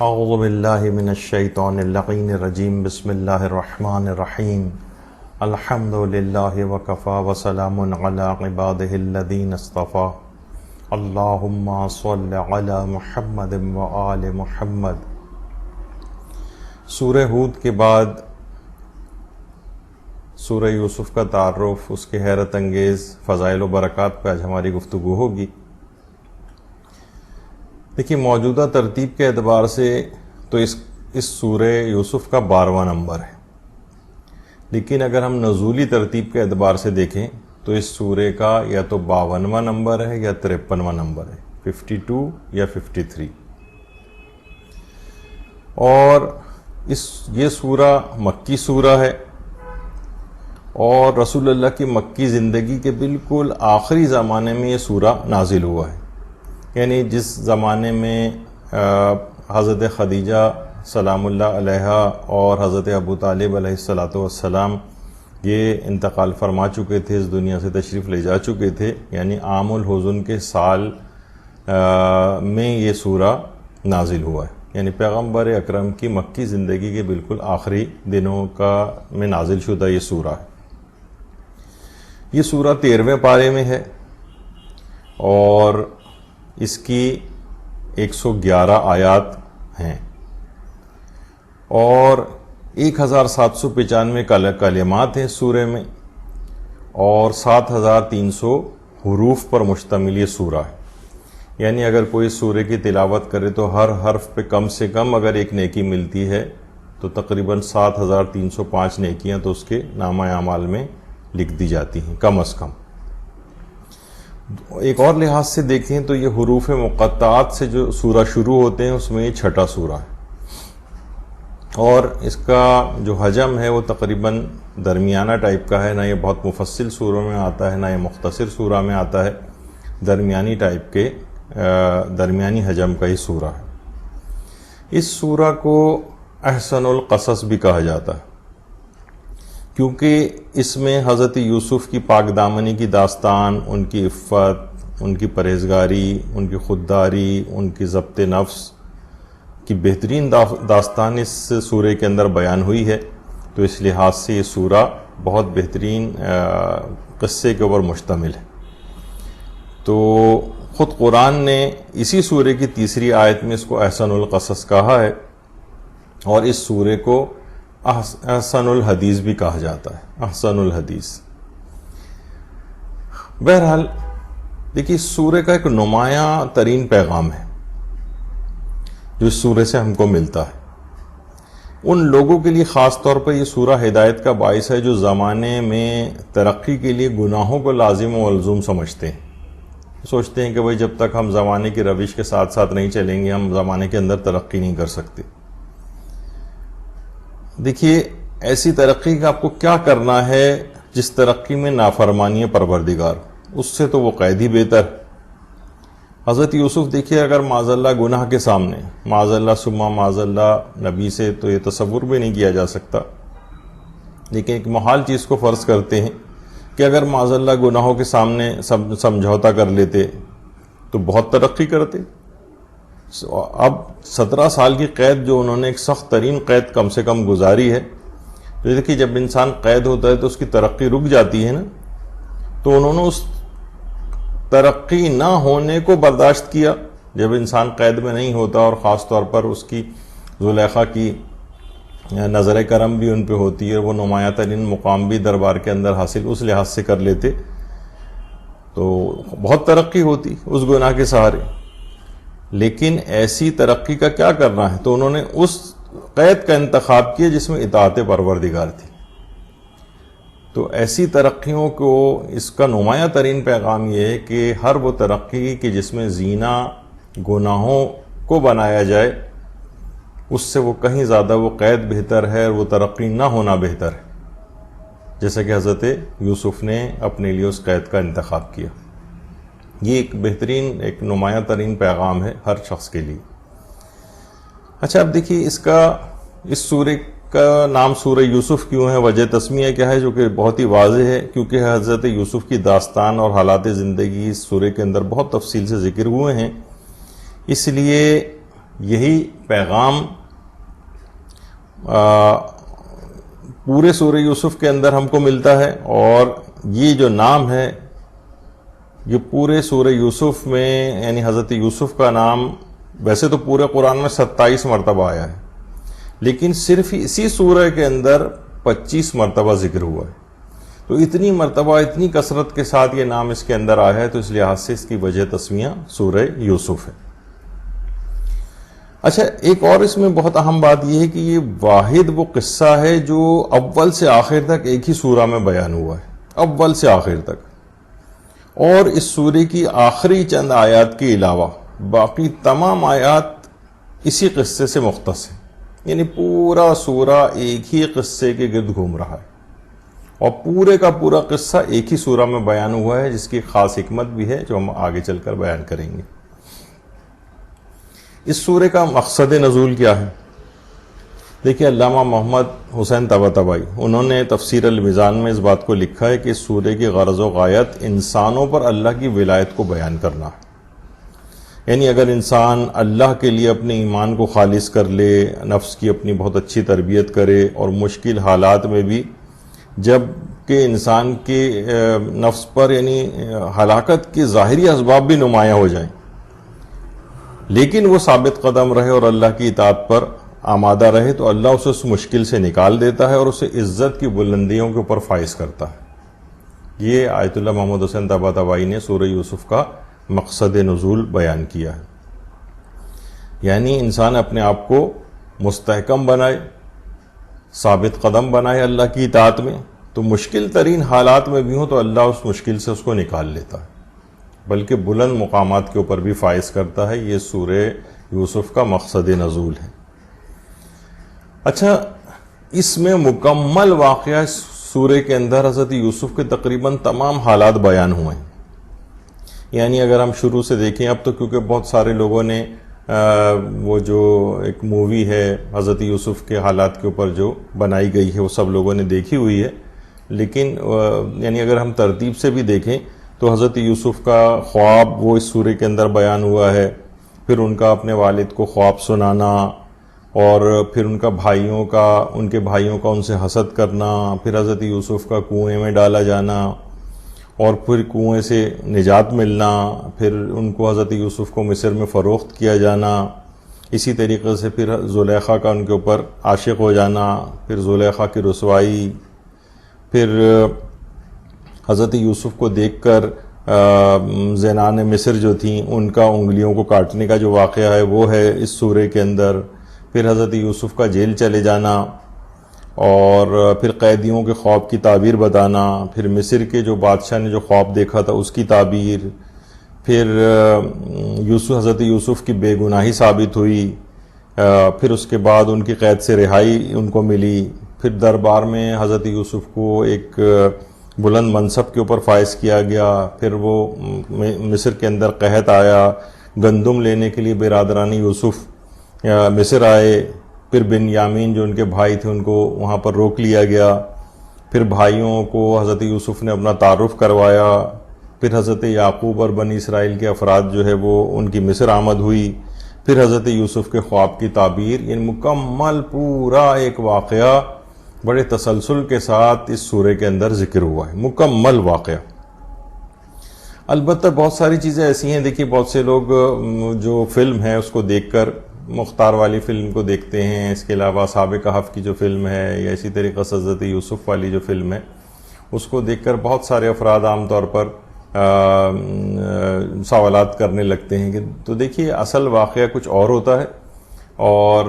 اعوذ باللہ من الشیطان اللعین الرجیم بسم اللہ الرحمن الرحیم الحمد للہ وکفی وسلام علی عبادہ الذین اصطفی اللہم صل علی محمد وآل محمد۔ سورہ ہود کے بعد سورہ یوسف کا تعارف، اس کے حیرت انگیز فضائل و برکات پہ آج ہماری گفتگو ہوگی۔ دیکھیے، موجودہ ترتیب کے اعتبار سے تو اس سورہ یوسف کا 12واں نمبر ہے، لیکن اگر ہم نزولی ترتیب کے اعتبار سے دیکھیں تو اس سورہ کا یا تو 52واں نمبر ہے یا 53واں نمبر ہے، 52 یا 53۔ اور یہ سورہ مکی سورہ ہے، اور رسول اللہ کی مکی زندگی کے بالکل آخری زمانے میں یہ سورہ نازل ہوا ہے، یعنی جس زمانے میں حضرت خدیجہ سلام اللہ علیہا اور حضرت ابو طالب علیہ السلام یہ انتقال فرما چکے تھے، اس دنیا سے تشریف لے جا چکے تھے، یعنی عام الحزن کے سال میں یہ سورہ نازل ہوا ہے، یعنی پیغمبر اکرم کی مکی زندگی کے بالکل آخری دنوں میں نازل شدہ یہ سورہ ہے۔ یہ سورہ 13ویں پارے میں ہے اور اس کی 111 آیات ہیں اور 1795 کلمات ہیں اس سورہ میں، اور 7300 حروف پر مشتمل یہ سورہ ہے، یعنی اگر کوئی سورہ کی تلاوت کرے تو ہر حرف پہ کم سے کم اگر ایک نیکی ملتی ہے تو تقریباً 7305 نیکیاں تو اس کے نامہ اعمال میں لکھ دی جاتی ہیں کم از کم۔ ایک اور لحاظ سے دیکھیں تو یہ حروف مقطعات سے جو سورہ شروع ہوتے ہیں اس میں یہ 6واں سورہ ہے، اور اس کا جو حجم ہے وہ تقریباً درمیانہ ٹائپ کا ہے، نہ یہ بہت مفصل سوروں میں آتا ہے نہ یہ مختصر سورہ میں آتا ہے، درمیانی ٹائپ کے درمیانی حجم کا یہ سورہ ہے۔ اس سورہ کو احسن القصص بھی کہا جاتا ہے، کیونکہ اس میں حضرت یوسف کی پاک دامنی کی داستان، ان کی عفت، ان کی پرہیزگاری، ان کی خودداری، ان کی ضبط نفس کی بہترین داستان اس سورہ کے اندر بیان ہوئی ہے، تو اس لحاظ سے یہ سورہ بہت بہترین قصے کے اوپر مشتمل ہے۔ تو خود قرآن نے اسی سورہ کی 3 آیت میں اس کو احسن القصص کہا ہے، اور اس سورہ کو احسن الحدیث بھی کہا جاتا ہے، احسن الحدیث۔ بہرحال دیکھیے، اس سورہ کا ایک نمایاں ترین پیغام ہے جو اس سورہ سے ہم کو ملتا ہے۔ ان لوگوں کے لیے خاص طور پر یہ سورہ ہدایت کا باعث ہے جو زمانے میں ترقی کے لیے گناہوں کو لازم و ملزوم سمجھتے ہیں، سوچتے ہیں کہ بھئی جب تک ہم زمانے کی روش کے ساتھ ساتھ نہیں چلیں گے ہم زمانے کے اندر ترقی نہیں کر سکتے۔ دیکھیے، ایسی ترقی کا آپ کو کیا کرنا ہے جس ترقی میں نافرمانی پروردگار، اس سے تو وہ قید ہی بہتر۔ حضرت یوسف دیکھیے، اگر معاذ اللہ گناہ کے سامنے، معاذ اللہ ثم معاذ اللہ، نبی سے تو یہ تصور بھی نہیں کیا جا سکتا، لیکن ایک محال چیز کو فرض کرتے ہیں کہ اگر معاذ اللہ گناہوں کے سامنے سمجھوتا کر لیتے تو بہت ترقی کرتے۔ اب 17 سال کی قید جو انہوں نے ایک سخت ترین قید کم سے کم گزاری ہے، تو دیکھیے جب انسان قید ہوتا ہے تو اس کی ترقی رک جاتی ہے نا، تو انہوں نے اس ترقی نہ ہونے کو برداشت کیا جب انسان قید میں نہیں ہوتا، اور خاص طور پر اس کی زلیخا کی نظر کرم بھی ان پہ ہوتی ہے، وہ نمایاں ترین مقام بھی دربار کے اندر حاصل اس لحاظ سے کر لیتے تو بہت ترقی ہوتی اس گناہ کے سہارے۔ لیکن ایسی ترقی کا کیا کرنا ہے، تو انہوں نے اس قید کا انتخاب کیا جس میں اطاعت پروردگار تھی۔ تو ایسی ترقیوں کو اس کا نمایاں ترین پیغام یہ ہے کہ ہر وہ ترقی کہ جس میں زینہ گناہوں کو بنایا جائے، اس سے وہ کہیں زیادہ وہ قید بہتر ہے، اور وہ ترقی نہ ہونا بہتر ہے، جیسا کہ حضرت یوسف نے اپنے لیے اس قید کا انتخاب کیا۔ یہ ایک بہترین، ایک نمایاں ترین پیغام ہے ہر شخص کے لیے۔ اچھا، اب دیکھیے اس سورہ کا نام سورہ یوسف کیوں ہے، وجہ تسمیہ کیا ہے، جو کہ بہت ہی واضح ہے، کیونکہ حضرت یوسف کی داستان اور حالات زندگی اس سورہ کے اندر بہت تفصیل سے ذکر ہوئے ہیں، اس لیے یہی پیغام پورے سورہ یوسف کے اندر ہم کو ملتا ہے، اور یہ جو نام ہے یہ پورے سورہ یوسف میں، یعنی حضرت یوسف کا نام ویسے تو پورے قرآن میں 27 مرتبہ آیا ہے، لیکن صرف اسی سورہ کے اندر 25 مرتبہ ذکر ہوا ہے. تو اتنی مرتبہ، اتنی کثرت کے ساتھ یہ نام اس کے اندر آیا ہے، تو اس لحاظ سے اس کی وجہ تسمیہ سورہ یوسف ہے. اچھا، ایک اور اس میں بہت اہم بات یہ ہے کہ یہ واحد وہ قصہ ہے جو اول سے آخر تک ایک ہی سورہ میں بیان ہوا ہے، اول سے آخر تک. اور اس سورے کی آخری چند آیات کے علاوہ باقی تمام آیات اسی قصے سے مختص ہیں، یعنی پورا سورہ ایک ہی قصے کے گرد گھوم رہا ہے، اور پورے کا پورا قصہ ایک ہی سورہ میں بیان ہوا ہے، جس کی خاص حکمت بھی ہے جو ہم آگے چل کر بیان کریں گے. اس سورے کا مقصد نزول کیا ہے؟ دیکھیے، علامہ محمد حسین طباطبائی انہوں نے تفسیر المیزان میں اس بات کو لکھا ہے کہ اس سورے کی غرض و غایت انسانوں پر اللہ کی ولایت کو بیان کرنا ہے. یعنی اگر انسان اللہ کے لیے اپنے ایمان کو خالص کر لے، نفس کی اپنی بہت اچھی تربیت کرے، اور مشکل حالات میں بھی جب کہ انسان کے نفس پر یعنی ہلاکت کے ظاہری اسباب بھی نمایاں ہو جائیں، لیکن وہ ثابت قدم رہے اور اللہ کی اطاعت پر آمادہ رہے، تو اللہ اسے اس مشکل سے نکال دیتا ہے اور اسے عزت کی بلندیوں کے اوپر فائز کرتا ہے. یہ آیت اللہ محمد حسین طباطبائی نے سورہ یوسف کا مقصد نزول بیان کیا ہے. یعنی انسان اپنے آپ کو مستحکم بنائے، ثابت قدم بنائے اللہ کی اطاعت میں، تو مشکل ترین حالات میں بھی ہوں تو اللہ اس مشکل سے اس کو نکال لیتا ہے، بلکہ بلند مقامات کے اوپر بھی فائز کرتا ہے. یہ سورہ یوسف کا مقصد نزول ہے. اچھا، اس میں مکمل واقعہ اس سورے کے اندر حضرت یوسف کے تقریباً تمام حالات بیان ہوئے ہیں. یعنی اگر ہم شروع سے دیکھیں، اب تو کیونکہ بہت سارے لوگوں نے وہ جو ایک مووی ہے حضرت یوسف کے حالات کے اوپر جو بنائی گئی ہے وہ سب لوگوں نے دیکھی ہوئی ہے، لیکن یعنی اگر ہم ترتیب سے بھی دیکھیں تو حضرت یوسف کا خواب وہ اس سورے کے اندر بیان ہوا ہے، پھر ان کا اپنے والد کو خواب سنانا، اور پھر ان کے بھائیوں کا ان سے حسد کرنا، پھر حضرت یوسف کا کنویں میں ڈالا جانا، اور پھر کنویں سے نجات ملنا، پھر ان کو حضرت یوسف کو مصر میں فروخت کیا جانا، اسی طریقے سے پھر زلیخا کا ان کے اوپر عاشق ہو جانا، پھر زلیخا کی رسوائی، پھر حضرت یوسف کو دیکھ کر زینان مصر جو تھیں ان کا انگلیوں کو کاٹنے کا جو واقعہ ہے وہ ہے اس سورے کے اندر، پھر حضرت یوسف کا جیل چلے جانا، اور پھر قیدیوں کے خواب کی تعبیر بتانا، پھر مصر کے جو بادشاہ نے جو خواب دیکھا تھا اس کی تعبیر، پھر حضرت یوسف کی بے گناہی ثابت ہوئی، پھر اس کے بعد ان کی قید سے رہائی ان کو ملی، پھر دربار میں حضرت یوسف کو ایک بلند منصب کے اوپر فائز کیا گیا، پھر وہ مصر کے اندر قحط آیا، گندم لینے کے لیے برادران یوسف مصر آئے، پھر بنیامین جو ان کے بھائی تھے ان کو وہاں پر روک لیا گیا، پھر بھائیوں کو حضرت یوسف نے اپنا تعارف کروایا، پھر حضرت یعقوب اور بنی اسرائیل کے افراد جو ہے وہ ان کی مصر آمد ہوئی، پھر حضرت یوسف کے خواب کی تعبیر. یعنی مکمل پورا ایک واقعہ بڑے تسلسل کے ساتھ اس سورے کے اندر ذکر ہوا ہے، مکمل واقعہ. البتہ بہت ساری چیزیں ایسی ہیں، دیکھیے بہت سے لوگ جو فلم ہے اس کو دیکھ کر مختار والی فلم کو دیکھتے ہیں، اس کے علاوہ اصحاب کہف کی جو فلم ہے یا اسی طریقے سے حضرت یوسف والی جو فلم ہے اس کو دیکھ کر بہت سارے افراد عام طور پر سوالات کرنے لگتے ہیں کہ تو دیکھیے اصل واقعہ کچھ اور ہوتا ہے اور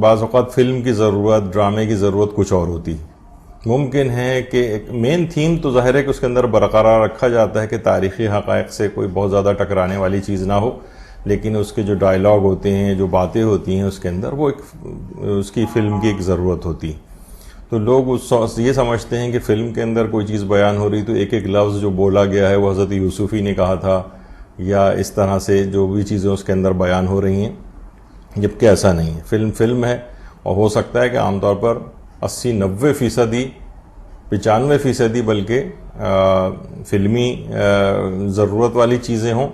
بعض اوقات فلم کی ضرورت، ڈرامے کی ضرورت کچھ اور ہوتی ہے. ممکن ہے کہ ایک مین تھیم تو ظاہر ہے کہ اس کے اندر برقرار رکھا جاتا ہے کہ تاریخی حقائق سے کوئی بہت زیادہ ٹکرانے والی چیز نہ ہو، لیکن اس کے جو ڈائلاگ ہوتے ہیں، جو باتیں ہوتی ہیں اس کے اندر، وہ اس کی فلم کی ایک ضرورت ہوتی ہے. تو لوگ یہ سمجھتے ہیں کہ فلم کے اندر کوئی چیز بیان ہو رہی تو ایک ایک لفظ جو بولا گیا ہے وہ حضرت یوسف ہی نے کہا تھا، یا اس طرح سے جو بھی چیزیں اس کے اندر بیان ہو رہی ہیں، جبکہ ایسا نہیں ہے. فلم ہے، اور ہو سکتا ہے کہ عام طور پر 80-90% 95% بلکہ فلمی ضرورت والی چیزیں ہوں،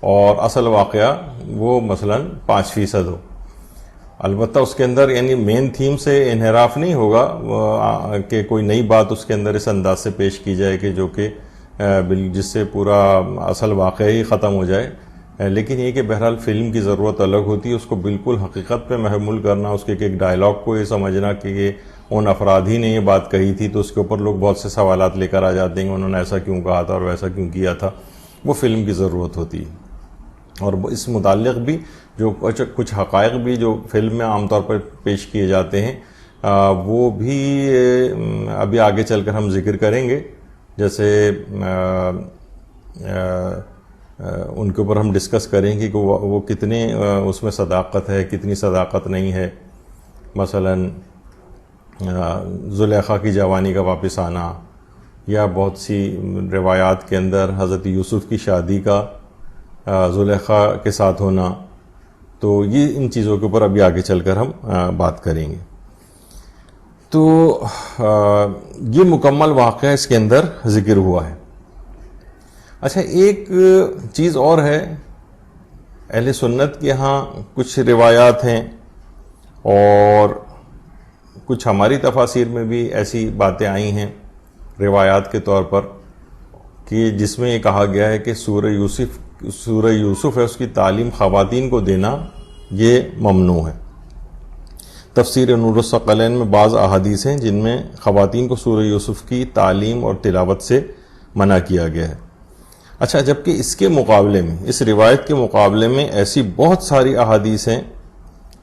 اور اصل واقعہ وہ مثلا 5% ہو. البتہ اس کے اندر یعنی مین تھیم سے انحراف نہیں ہوگا کہ کوئی نئی بات اس کے اندر اس انداز سے پیش کی جائے کہ جو کہ جس سے پورا اصل واقعہ ہی ختم ہو جائے، لیکن یہ کہ بہرحال فلم کی ضرورت الگ ہوتی ہے، اس کو بالکل حقیقت پہ محمول کرنا، اس کے ایک ڈائلاگ کو یہ سمجھنا کہ یہ ان افراد ہی نے یہ بات کہی تھی تو اس کے اوپر لوگ بہت سے سوالات لے کر آ جاتے ہیں کہ انہوں نے ایسا کیوں کہا تھا اور ویسا کیوں کیا تھا، وہ فلم کی ضرورت ہوتی ہے۔ اور اس متعلق بھی جو کچھ حقائق بھی جو فلم میں عام طور پر پیش کیے جاتے ہیں وہ بھی ابھی آگے چل کر ہم ذکر کریں گے، جیسے ان کے اوپر ہم ڈسکس کریں گے کہ وہ کتنے اس میں صداقت ہے، کتنی صداقت نہیں ہے۔ مثلا زلیخا کی جوانی کا واپس آنا، یا بہت سی روایات کے اندر حضرت یوسف کی شادی کا زلیخا کے ساتھ ہونا، تو یہ ان چیزوں کے اوپر ابھی آگے چل کر ہم بات کریں گے۔ تو یہ مکمل واقعہ اس کے اندر ذکر ہوا ہے۔ اچھا، ایک چیز اور ہے، اہل سنت کے ہاں کچھ روایات ہیں اور کچھ ہماری تفاسیر میں بھی ایسی باتیں آئی ہیں روایات کے طور پر کہ جس میں یہ کہا گیا ہے کہ سورہ یوسف ہے، اس کی تعلیم خواتین کو دینا یہ ممنوع ہے۔ تفسیر نور الثقلین میں بعض احادیث ہیں جن میں خواتین کو سورہ یوسف کی تعلیم اور تلاوت سے منع کیا گیا ہے۔ اچھا، جبکہ اس کے مقابلے میں، اس روایت کے مقابلے میں ایسی بہت ساری احادیث ہیں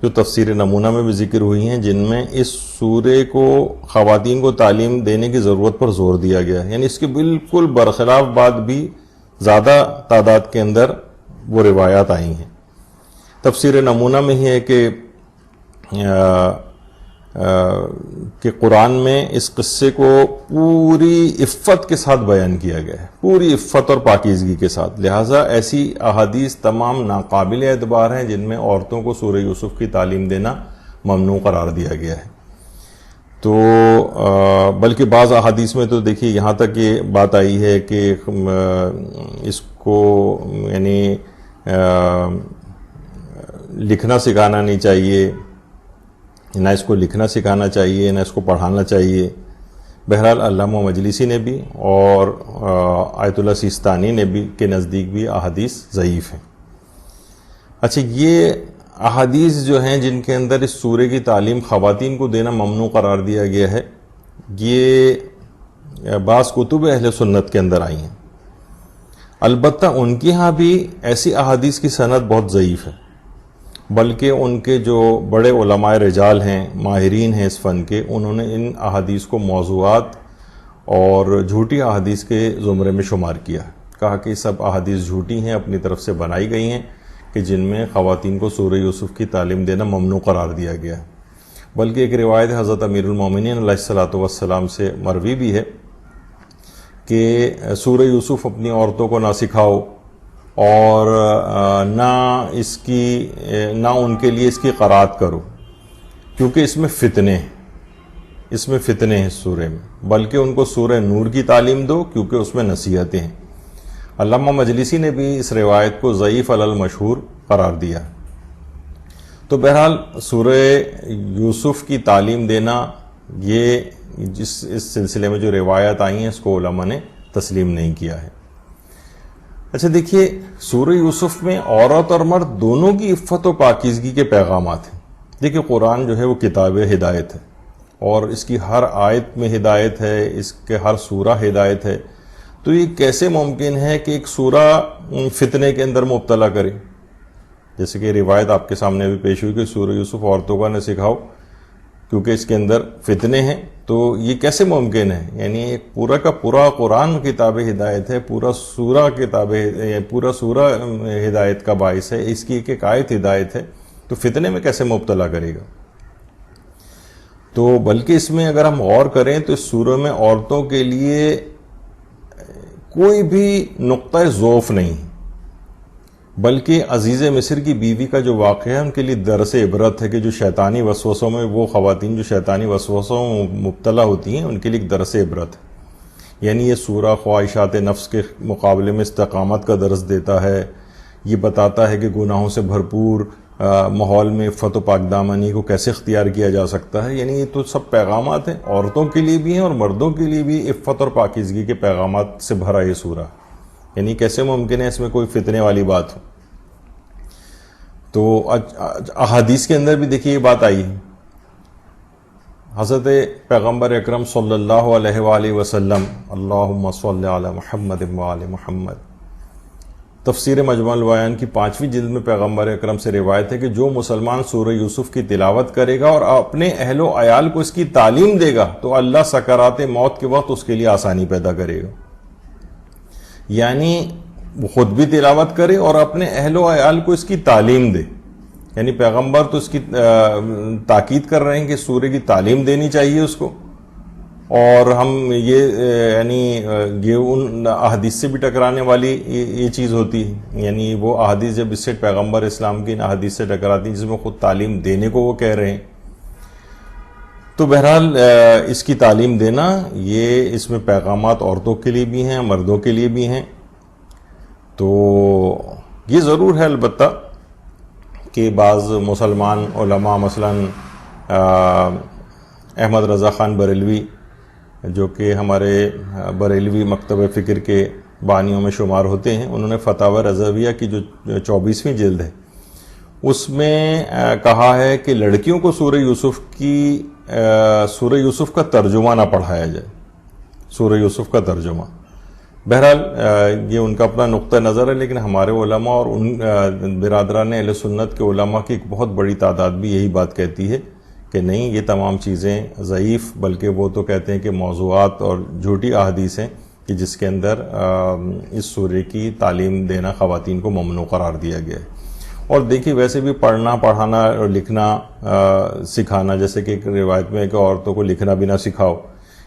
جو تفسیر نمونہ میں بھی ذکر ہوئی ہیں جن میں اس سورے کو خواتین کو تعلیم دینے کی ضرورت پر زور دیا گیا ہے، یعنی اس کے بالکل برخلاف بات بھی زیادہ تعداد کے اندر وہ روایات آئی ہیں۔ تفسیر نمونہ میں ہی ہے کہ قرآن میں اس قصے کو پوری عفت کے ساتھ بیان کیا گیا ہے، پوری عفت اور پاکیزگی کے ساتھ، لہٰذا ایسی احادیث تمام ناقابل اعتبار ہیں جن میں عورتوں کو سورہ یوسف کی تعلیم دینا ممنوع قرار دیا گیا ہے۔ تو بلکہ بعض احادیث میں تو دیکھیے یہاں تک یہ بات آئی ہے کہ اس کو یعنی لکھنا سکھانا نہیں چاہیے، نہ اس کو لکھنا سکھانا چاہیے، نہ اس کو پڑھانا چاہیے۔ بہرحال علامہ مجلسی نے بھی اور آیت اللہ سیستانی نے بھی کے نزدیک بھی احادیث ضعیف ہیں۔ اچھا، یہ احادیث جو ہیں جن کے اندر اس سورے کی تعلیم خواتین کو دینا ممنوع قرار دیا گیا ہے، یہ بعض کتب اہل سنت کے اندر آئی ہیں۔ البتہ ان کے ہاں بھی ایسی احادیث کی سند بہت ضعیف ہے، بلکہ ان کے جو بڑے علماء رجال ہیں، ماہرین ہیں اس فن کے، انہوں نے ان احادیث کو موضوعات اور جھوٹی احادیث کے زمرے میں شمار کیا، کہا کہ سب احادیث جھوٹی ہیں، اپنی طرف سے بنائی گئی ہیں، کہ جن میں خواتین کو سورہ یوسف کی تعلیم دینا ممنوع قرار دیا گیا ہے۔ بلکہ ایک روایت حضرت امیر المومنین علیہ الصلوۃ والسلام سے مروی بھی ہے کہ سورہ یوسف اپنی عورتوں کو نہ سکھاؤ اور نہ ان کے لیے اس کی قرات کرو، کیونکہ اس میں فتنے ہیں اس سورے میں، بلکہ ان کو سورہ نور کی تعلیم دو کیونکہ اس میں نصیحتیں ہیں۔ علامہ مجلسی نے بھی اس روایت کو ضعیف علی المشہور قرار دیا۔ تو بہرحال سورہ یوسف کی تعلیم دینا، یہ اس سلسلے میں جو روایات آئی ہیں اس کو علماء نے تسلیم نہیں کیا ہے۔ اچھا دیکھیے، سورہ یوسف میں عورت اور مرد دونوں کی عفت و پاکیزگی کے پیغامات ہیں۔ دیکھیے، قرآن جو ہے وہ کتاب ہدایت ہے اور اس کی ہر آیت میں ہدایت ہے، اس کے ہر سورہ ہدایت ہے۔ تو یہ کیسے ممکن ہے کہ ایک سورہ فتنے کے اندر مبتلا کرے؟ جیسے کہ روایت آپ کے سامنے بھی پیش ہوئی کہ سورہ یوسف عورتوں کا نہ سکھاؤ کیونکہ اس کے اندر فتنے ہیں، تو یہ کیسے ممکن ہے؟ یعنی ایک پورا کا پورا قرآن کتاب ہدایت ہے، پورا سورہ ہدایت کا باعث ہے، اس کی ایک آیت ہدایت ہے، تو فتنے میں کیسے مبتلا کرے گا؟ تو بلکہ اس میں اگر ہم غور کریں تو اس سورہ میں عورتوں کے لیے کوئی بھی نقطہ ضعف نہیں، بلکہ عزیز مصر کی بیوی کا جو واقعہ ہے ان کے لیے درس عبرت ہے کہ جو شیطانی وسوسوں میں، وہ خواتین جو شیطانی وسوسوں میں مبتلا ہوتی ہیں ان کے لیے ایک درس عبرت ہے۔ یعنی یہ سورہ خواہشات نفس کے مقابلے میں استقامت کا درس دیتا ہے، یہ بتاتا ہے کہ گناہوں سے بھرپور ماحول میں عفت و پاک دامنی کو کیسے اختیار کیا جا سکتا ہے. یعنی یہ تو سب پیغامات ہیں، عورتوں کے لیے بھی ہیں اور مردوں کے لیے بھی عفت اور پاکیزگی کے پیغامات سے بھرا یہ سورہ. یعنی کیسے ممکن ہے اس میں کوئی فتنے والی بات ہو. تو احادیث کے اندر بھی دیکھیے یہ بات آئی ہے. حضرت پیغمبر اکرم صلی اللہ علیہ وآلہ وسلم، اللہم صلی علی محمد وآل محمد، تفسیر مجموع البیان کی 5ویں جلد میں پیغمبر اکرم سے روایت ہے کہ جو مسلمان سورہ یوسف کی تلاوت کرے گا اور اپنے اہل و عیال کو اس کی تعلیم دے گا تو اللہ سکرات موت کے وقت اس کے لیے آسانی پیدا کرے گا. یعنی وہ خود بھی تلاوت کرے اور اپنے اہل و عیال کو اس کی تعلیم دے. یعنی پیغمبر تو اس کی تاکید کر رہے ہیں کہ سورہ کی تعلیم دینی چاہیے اس کو. اور ہم یہ ان احادیث سے بھی ٹکرانے والی یہ چیز ہوتی ہے. یعنی وہ احادیث جب اس سے پیغمبر اسلام کی ان احادیث سے ٹکراتی ہیں جس میں خود تعلیم دینے کو وہ کہہ رہے ہیں. تو بہرحال اس کی تعلیم دینا، یہ اس میں پیغامات عورتوں کے لیے بھی ہیں، مردوں کے لیے بھی ہیں. تو یہ ضرور ہے البتہ کہ بعض مسلمان علماء مثلاً احمد رضا خان بریلوی، جو کہ ہمارے بریلوی مکتب فکر کے بانیوں میں شمار ہوتے ہیں، انہوں نے فتاوی رضویہ کی جو 24ویں جلد ہے اس میں کہا ہے کہ لڑکیوں کو سورہ یوسف کا ترجمہ نہ پڑھایا جائے. سورہ یوسف کا ترجمہ، بہرحال یہ ان کا اپنا نقطہ نظر ہے، لیکن ہمارے علماء اور ان برادران اہل سنت کے علماء کی ایک بہت بڑی تعداد بھی یہی بات کہتی ہے کہ نہیں، یہ تمام چیزیں ضعیف، بلکہ وہ تو کہتے ہیں کہ موضوعات اور جھوٹی احادیث ہیں کہ جس کے اندر اس سورہ کی تعلیم دینا خواتین کو ممنوع قرار دیا گیا ہے. اور دیکھیے ویسے بھی پڑھنا، پڑھانا اور لکھنا سکھانا، جیسے کہ ایک روایت میں ہے کہ عورتوں کو لکھنا بھی نہ سکھاؤ،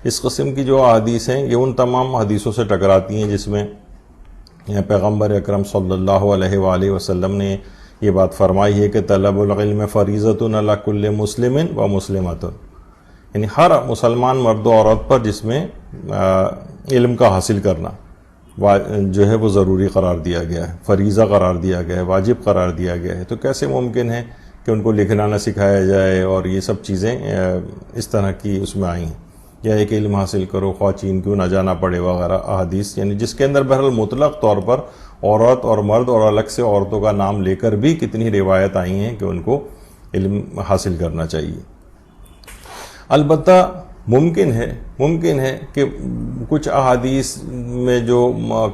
اس قسم کی جو احادیث ہیں یہ ان تمام حدیثوں سے ٹکراتی ہیں جس میں پیغمبر اکرم صلی اللہ علیہ وآلہ وسلم نے یہ بات فرمائی ہے کہ طلب العلم فریضۃ علی کل مسلم و مسلمۃ. یعنی ہر مسلمان مرد و عورت پر جس میں علم کا حاصل کرنا جو ہے وہ ضروری قرار دیا گیا ہے، فریضہ قرار دیا گیا ہے، واجب قرار دیا گیا ہے. تو کیسے ممکن ہے کہ ان کو لکھنا نہ سکھایا جائے؟ اور یہ سب چیزیں اس طرح کی اس میں آئی ہیں، یا ایک علم حاصل کرو خواہ چین کیوں نہ جانا پڑے وغیرہ احادیث، یعنی جس کے اندر بہرحال مطلق طور پر عورت اور مرد اور الگ سے عورتوں کا نام لے کر بھی کتنی روایت آئی ہیں کہ ان کو علم حاصل کرنا چاہیے. البتہ ممکن ہے کہ کچھ احادیث میں جو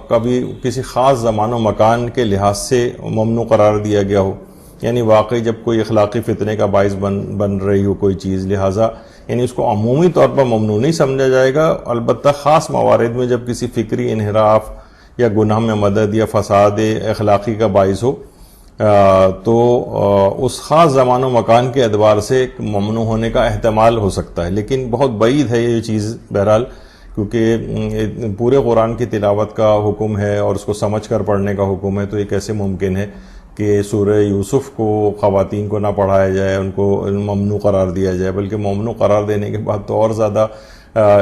کبھی کسی خاص زمان و مکان کے لحاظ سے ممنوع قرار دیا گیا ہو، یعنی واقعی جب کوئی اخلاقی فتنے کا باعث بن رہی ہو کوئی چیز، لہٰذا یعنی اس کو عمومی طور پر ممنوع نہیں سمجھا جائے گا. البتہ خاص موارد میں جب کسی فکری انحراف یا گناہ میں مدد یا فساد اخلاقی کا باعث ہو تو اس خاص زمان و مکان کے اعتبار سے ممنوع ہونے کا احتمال ہو سکتا ہے. لیکن بہت بعید ہے یہ چیز بہرحال، کیونکہ پورے قرآن کی تلاوت کا حکم ہے اور اس کو سمجھ کر پڑھنے کا حکم ہے. تو یہ کیسے ممکن ہے کہ سورہ یوسف کو خواتین کو نہ پڑھایا جائے، ان کو ممنوع قرار دیا جائے؟ بلکہ ممنوع قرار دینے کے بعد تو اور زیادہ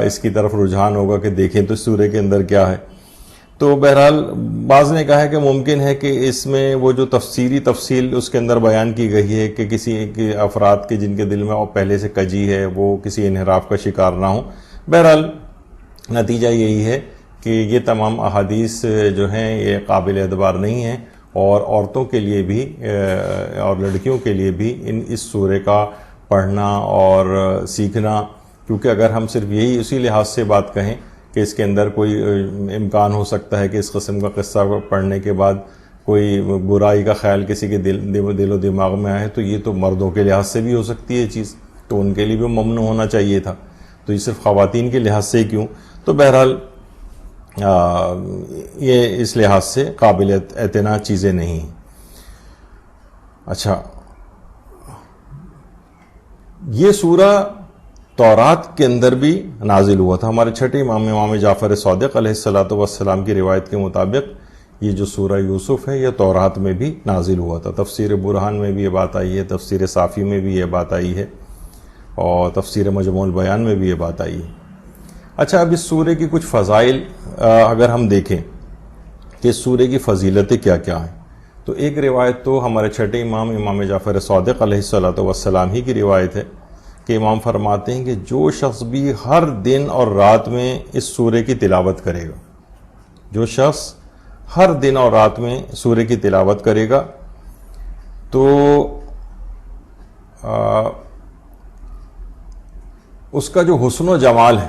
اس کی طرف رجحان ہوگا کہ دیکھیں تو سورہ کے اندر کیا ہے. تو بہرحال بعض نے کہا ہے کہ ممکن ہے کہ اس میں وہ جو تفصیل اس کے اندر بیان کی گئی ہے کہ کسی افراد کے جن کے دل میں پہلے سے کجی ہے وہ کسی انحراف کا شکار نہ ہوں. بہرحال نتیجہ یہی ہے کہ یہ تمام احادیث جو ہیں یہ قابل اعتبار نہیں ہیں، اور عورتوں کے لیے بھی اور لڑکیوں کے لیے بھی اس سورہ کا پڑھنا اور سیکھنا، کیونکہ اگر ہم صرف اسی لحاظ سے بات کہیں کہ اس کے اندر کوئی امکان ہو سکتا ہے کہ اس قسم کا قصہ پڑھنے کے بعد کوئی برائی کا خیال کسی کے دل و دماغ میں آئے، تو یہ تو مردوں کے لحاظ سے بھی ہو سکتی ہے یہ چیز، تو ان کے لیے بھی ممنوع ہونا چاہیے تھا. تو یہ صرف خواتین کے لحاظ سے کیوں؟ تو بہرحال یہ اس لحاظ سے قابل اعتنا چیزیں نہیں ہیں. اچھا، یہ سورہ تورات کے اندر بھی نازل ہوا تھا. ہمارے چھٹے امام جعفر صادق علیہ السلام کی روایت کے مطابق یہ جو سورہ یوسف ہے یہ تورات میں بھی نازل ہوا تھا. تفسیر برہان میں بھی یہ بات آئی ہے، تفسیر صافی میں بھی یہ بات آئی ہے، اور تفسیر مجموع البیان میں بھی یہ بات آئی ہے. اچھا، اب اس سورہ کی کچھ فضائل اگر ہم دیکھیں کہ اس سورہ کی فضیلتیں کیا کیا ہیں، تو تو ایک روایت تو ہمارے چھٹے امام جعفر صادق علیہ السلام ہی کی روایت ہے کہ امام فرماتے ہیں کہ جو شخص بھی ہر دن اور رات میں اس سورے کی تلاوت کرے گا، جو شخص ہر دن اور رات میں سورے کی تلاوت کرے گا تو اس کا جو حسن و جمال ہے،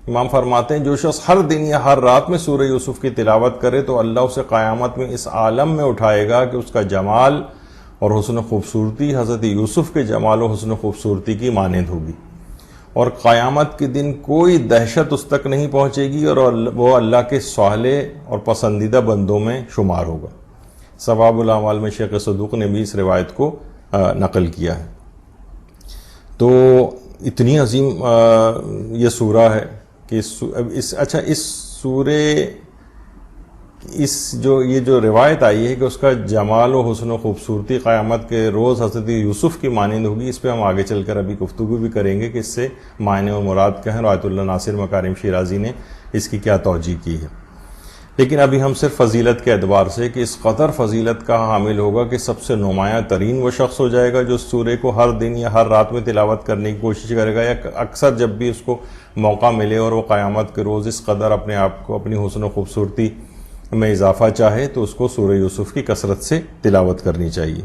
امام فرماتے ہیں جو شخص ہر دن یا ہر رات میں سورہ یوسف کی تلاوت کرے تو اللہ اسے قیامت میں اس عالم میں اٹھائے گا کہ اس کا جمال اور حسن و خوبصورتی حضرت یوسف کے جمال و حسن و خوبصورتی کی مانند ہوگی، اور قیامت کے دن کوئی دہشت اس تک نہیں پہنچے گی، اور وہ اللہ کے صالح اور پسندیدہ بندوں میں شمار ہوگا۔ ثواب الاعمال میں شیخ صدوق نے بھی اس روایت کو نقل کیا ہے۔ تو اتنی عظیم یہ سورہ ہے کہ اس سورے یہ جو روایت آئی ہے کہ اس کا جمال و حسن و خوبصورتی قیامت کے روز حضرت یوسف کی مانند ہوگی، اس پہ ہم آگے چل کر ابھی گفتگو بھی کریں گے کہ اس سے معنی و مراد کیا ہے، آیت اللہ ناصر مکارم شیرازی نے اس کی کیا توجیہ کی ہے۔ لیکن ابھی ہم صرف فضیلت کے اعتبار سے کہ اس قدر فضیلت کا حامل ہوگا کہ سب سے نمایاں ترین وہ شخص ہو جائے گا جو اس سورے کو ہر دن یا ہر رات میں تلاوت کرنے کی کوشش کرے گا، یا اکثر جب بھی اس کو موقع ملے اور وہ قیامت کے روز اس قدر اپنے آپ کو اپنی حسن و خوبصورتی میں اضافہ چاہے تو اس کو سورہ یوسف کی کثرت سے تلاوت کرنی چاہیے۔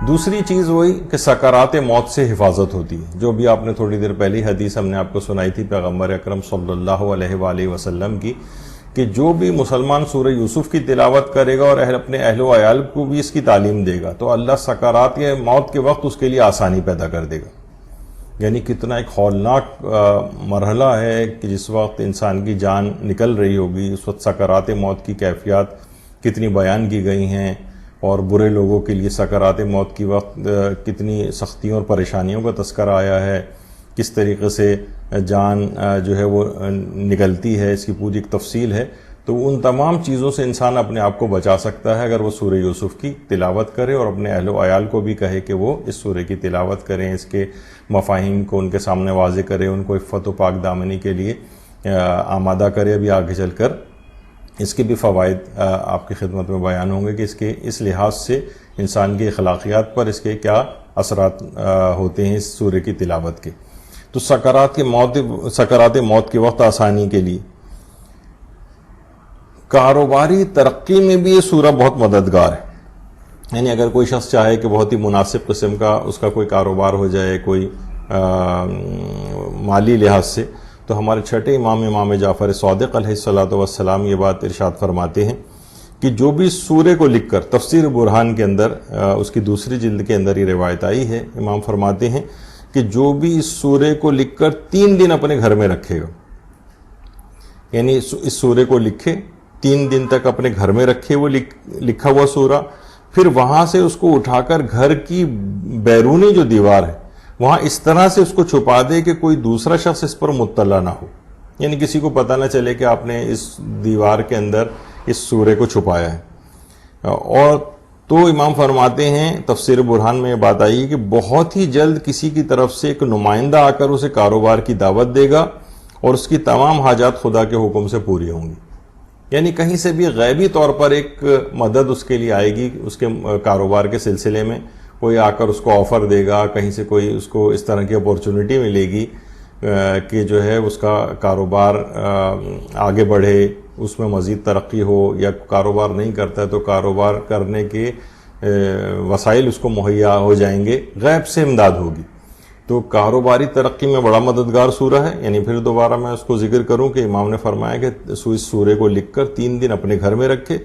دوسری چیز وہی کہ سکرات موت سے حفاظت ہوتی ہے، جو بھی آپ نے تھوڑی دیر پہلی حدیث ہم نے آپ کو سنائی تھی پیغمبر اکرم صلی اللہ علیہ وآلہ وسلم کی، کہ جو بھی مسلمان سورہ یوسف کی تلاوت کرے گا اور اپنے اہل و عیال کو بھی اس کی تعلیم دے گا تو اللہ سکرات یا موت کے وقت اس کے لیے آسانی پیدا کر دے گا۔ یعنی کتنا ایک ہولناک مرحلہ ہے کہ جس وقت انسان کی جان نکل رہی ہوگی، اس وقت سکرات موت کی کیفیات کتنی بیان کی گئی ہیں، اور برے لوگوں کے لیے سکرات موت کی وقت کتنی سختیوں اور پریشانیوں کا تذکرہ آیا ہے، کس طریقے سے جان جو ہے وہ نکلتی ہے، اس کی پوری ایک تفصیل ہے۔ تو ان تمام چیزوں سے انسان اپنے آپ کو بچا سکتا ہے اگر وہ سورہ یوسف کی تلاوت کرے، اور اپنے اہل و عیال کو بھی کہے کہ وہ اس سورہ کی تلاوت کریں، اس کے مفاہیم کو ان کے سامنے واضح کرے، ان کو عفت و پاک دامنی کے لیے آمادہ کرے۔ ابھی آگے چل کر اس کے بھی فوائد آپ کی خدمت میں بیان ہوں گے کہ اس لحاظ سے انسان کی اخلاقیات پر اس کے کیا اثرات ہوتے ہیں اس سورہ کی تلاوت کے۔ تو سکرات موت کے وقت آسانی کے لیے کاروباری ترقی میں بھی یہ سورہ بہت مددگار ہے۔ یعنی اگر کوئی شخص چاہے کہ بہت ہی مناسب قسم کا اس کا کوئی کاروبار ہو جائے، کوئی مالی لحاظ سے، تو ہمارے چھٹے امام جعفر صادق علیہ السلام یہ بات ارشاد فرماتے ہیں کہ جو بھی سورے کو لکھ کر، تفسیر برہان کے اندر اس کی دوسری جلد کے اندر یہ روایت آئی ہے، امام فرماتے ہیں کہ جو بھی اس سورے کو لکھ کر 3 دن اپنے گھر میں رکھے گا، یعنی اس سورے کو لکھے 3 دن تک اپنے گھر میں رکھے وہ لکھا ہوا سورہ، پھر وہاں سے اس کو اٹھا کر گھر کی بیرونی جو دیوار ہے وہاں اس طرح سے اس کو چھپا دے کہ کوئی دوسرا شخص اس پر مطلع نہ ہو، یعنی کسی کو پتہ نہ چلے کہ آپ نے اس دیوار کے اندر اس سورے کو چھپایا ہے۔ اور تو امام فرماتے ہیں تفسیر برہان میں یہ بات آئی کہ بہت ہی جلد کسی کی طرف سے ایک نمائندہ آ کر اسے کاروبار کی دعوت دے گا اور اس کی تمام حاجات خدا کے حکم سے پوری ہوں گی۔ یعنی کہیں سے بھی غیبی طور پر ایک مدد اس کے لیے آئے گی، اس کے کاروبار کے سلسلے میں کوئی آ کر اس کو آفر دے گا، کہیں سے کوئی اس کو اس طرح کی اپورچونٹی ملے گی کہ جو ہے اس کا کاروبار آگے بڑھے، اس میں مزید ترقی ہو، یا کاروبار نہیں کرتا ہے تو کاروبار کرنے کے وسائل اس کو مہیا ہو جائیں گے، غیب سے امداد ہوگی۔ تو کاروباری ترقی میں بڑا مددگار سورہ ہے۔ یعنی پھر دوبارہ میں اس کو ذکر کروں کہ امام نے فرمایا کہ اس سورے کو لکھ کر 3 دن اپنے گھر میں رکھے،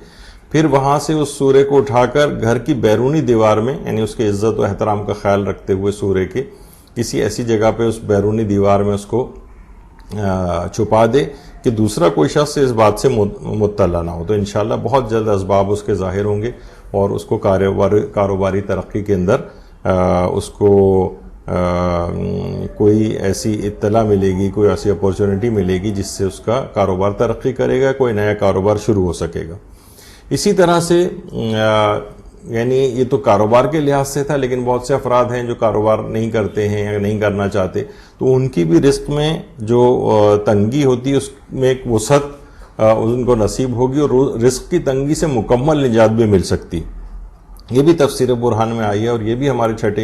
پھر وہاں سے اس سورے کو اٹھا کر گھر کی بیرونی دیوار میں، یعنی اس کے عزت و احترام کا خیال رکھتے ہوئے سورے کے کسی ایسی جگہ پہ اس بیرونی دیوار میں اس کو چھپا دے کہ دوسرا کوئی شخص اس بات سے مطلع نہ ہو۔ تو انشاءاللہ بہت جلد اسباب اس کے ظاہر ہوں گے اور اس کو کاروباری ترقی کے اندر اس کو کوئی ایسی اطلاع ملے گی، کوئی ایسی اپورچونٹی ملے گی جس سے اس کا کاروبار ترقی کرے گا، کوئی نیا کاروبار شروع ہو سکے گا۔ اسی طرح سے یعنی یہ تو کاروبار کے لحاظ سے تھا، لیکن بہت سے افراد ہیں جو کاروبار نہیں کرتے ہیں یا نہیں کرنا چاہتے، تو ان کی بھی رزق میں جو تنگی ہوتی ہے اس میں ایک وسعت ان کو نصیب ہوگی اور رزق کی تنگی سے مکمل نجات بھی مل سکتی. یہ بھی تفسیر برہان میں آئی ہے اور یہ بھی ہمارے چھٹے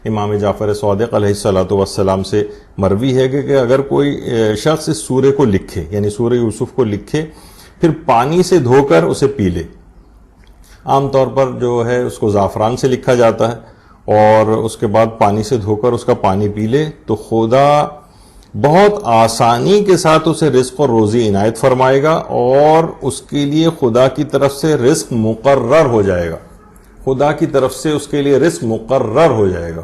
امام جعفر صادق علیہ الصلوۃ والسلام سے مروی ہے کہ اگر کوئی شخص اس سورے کو لکھے، یعنی سورہ یوسف کو لکھے، پھر پانی سے دھو کر اسے پی لے. عام طور پر جو ہے اس کو زعفران سے لکھا جاتا ہے، اور اس کے بعد پانی سے دھو کر اس کا پانی پی لے تو خدا بہت آسانی کے ساتھ اسے رزق اور روزی عنایت فرمائے گا، اور اس کے لیے خدا کی طرف سے رزق مقرر ہو جائے گا. خدا کی طرف سے اس کے لیے رزق مقرر ہو جائے گا،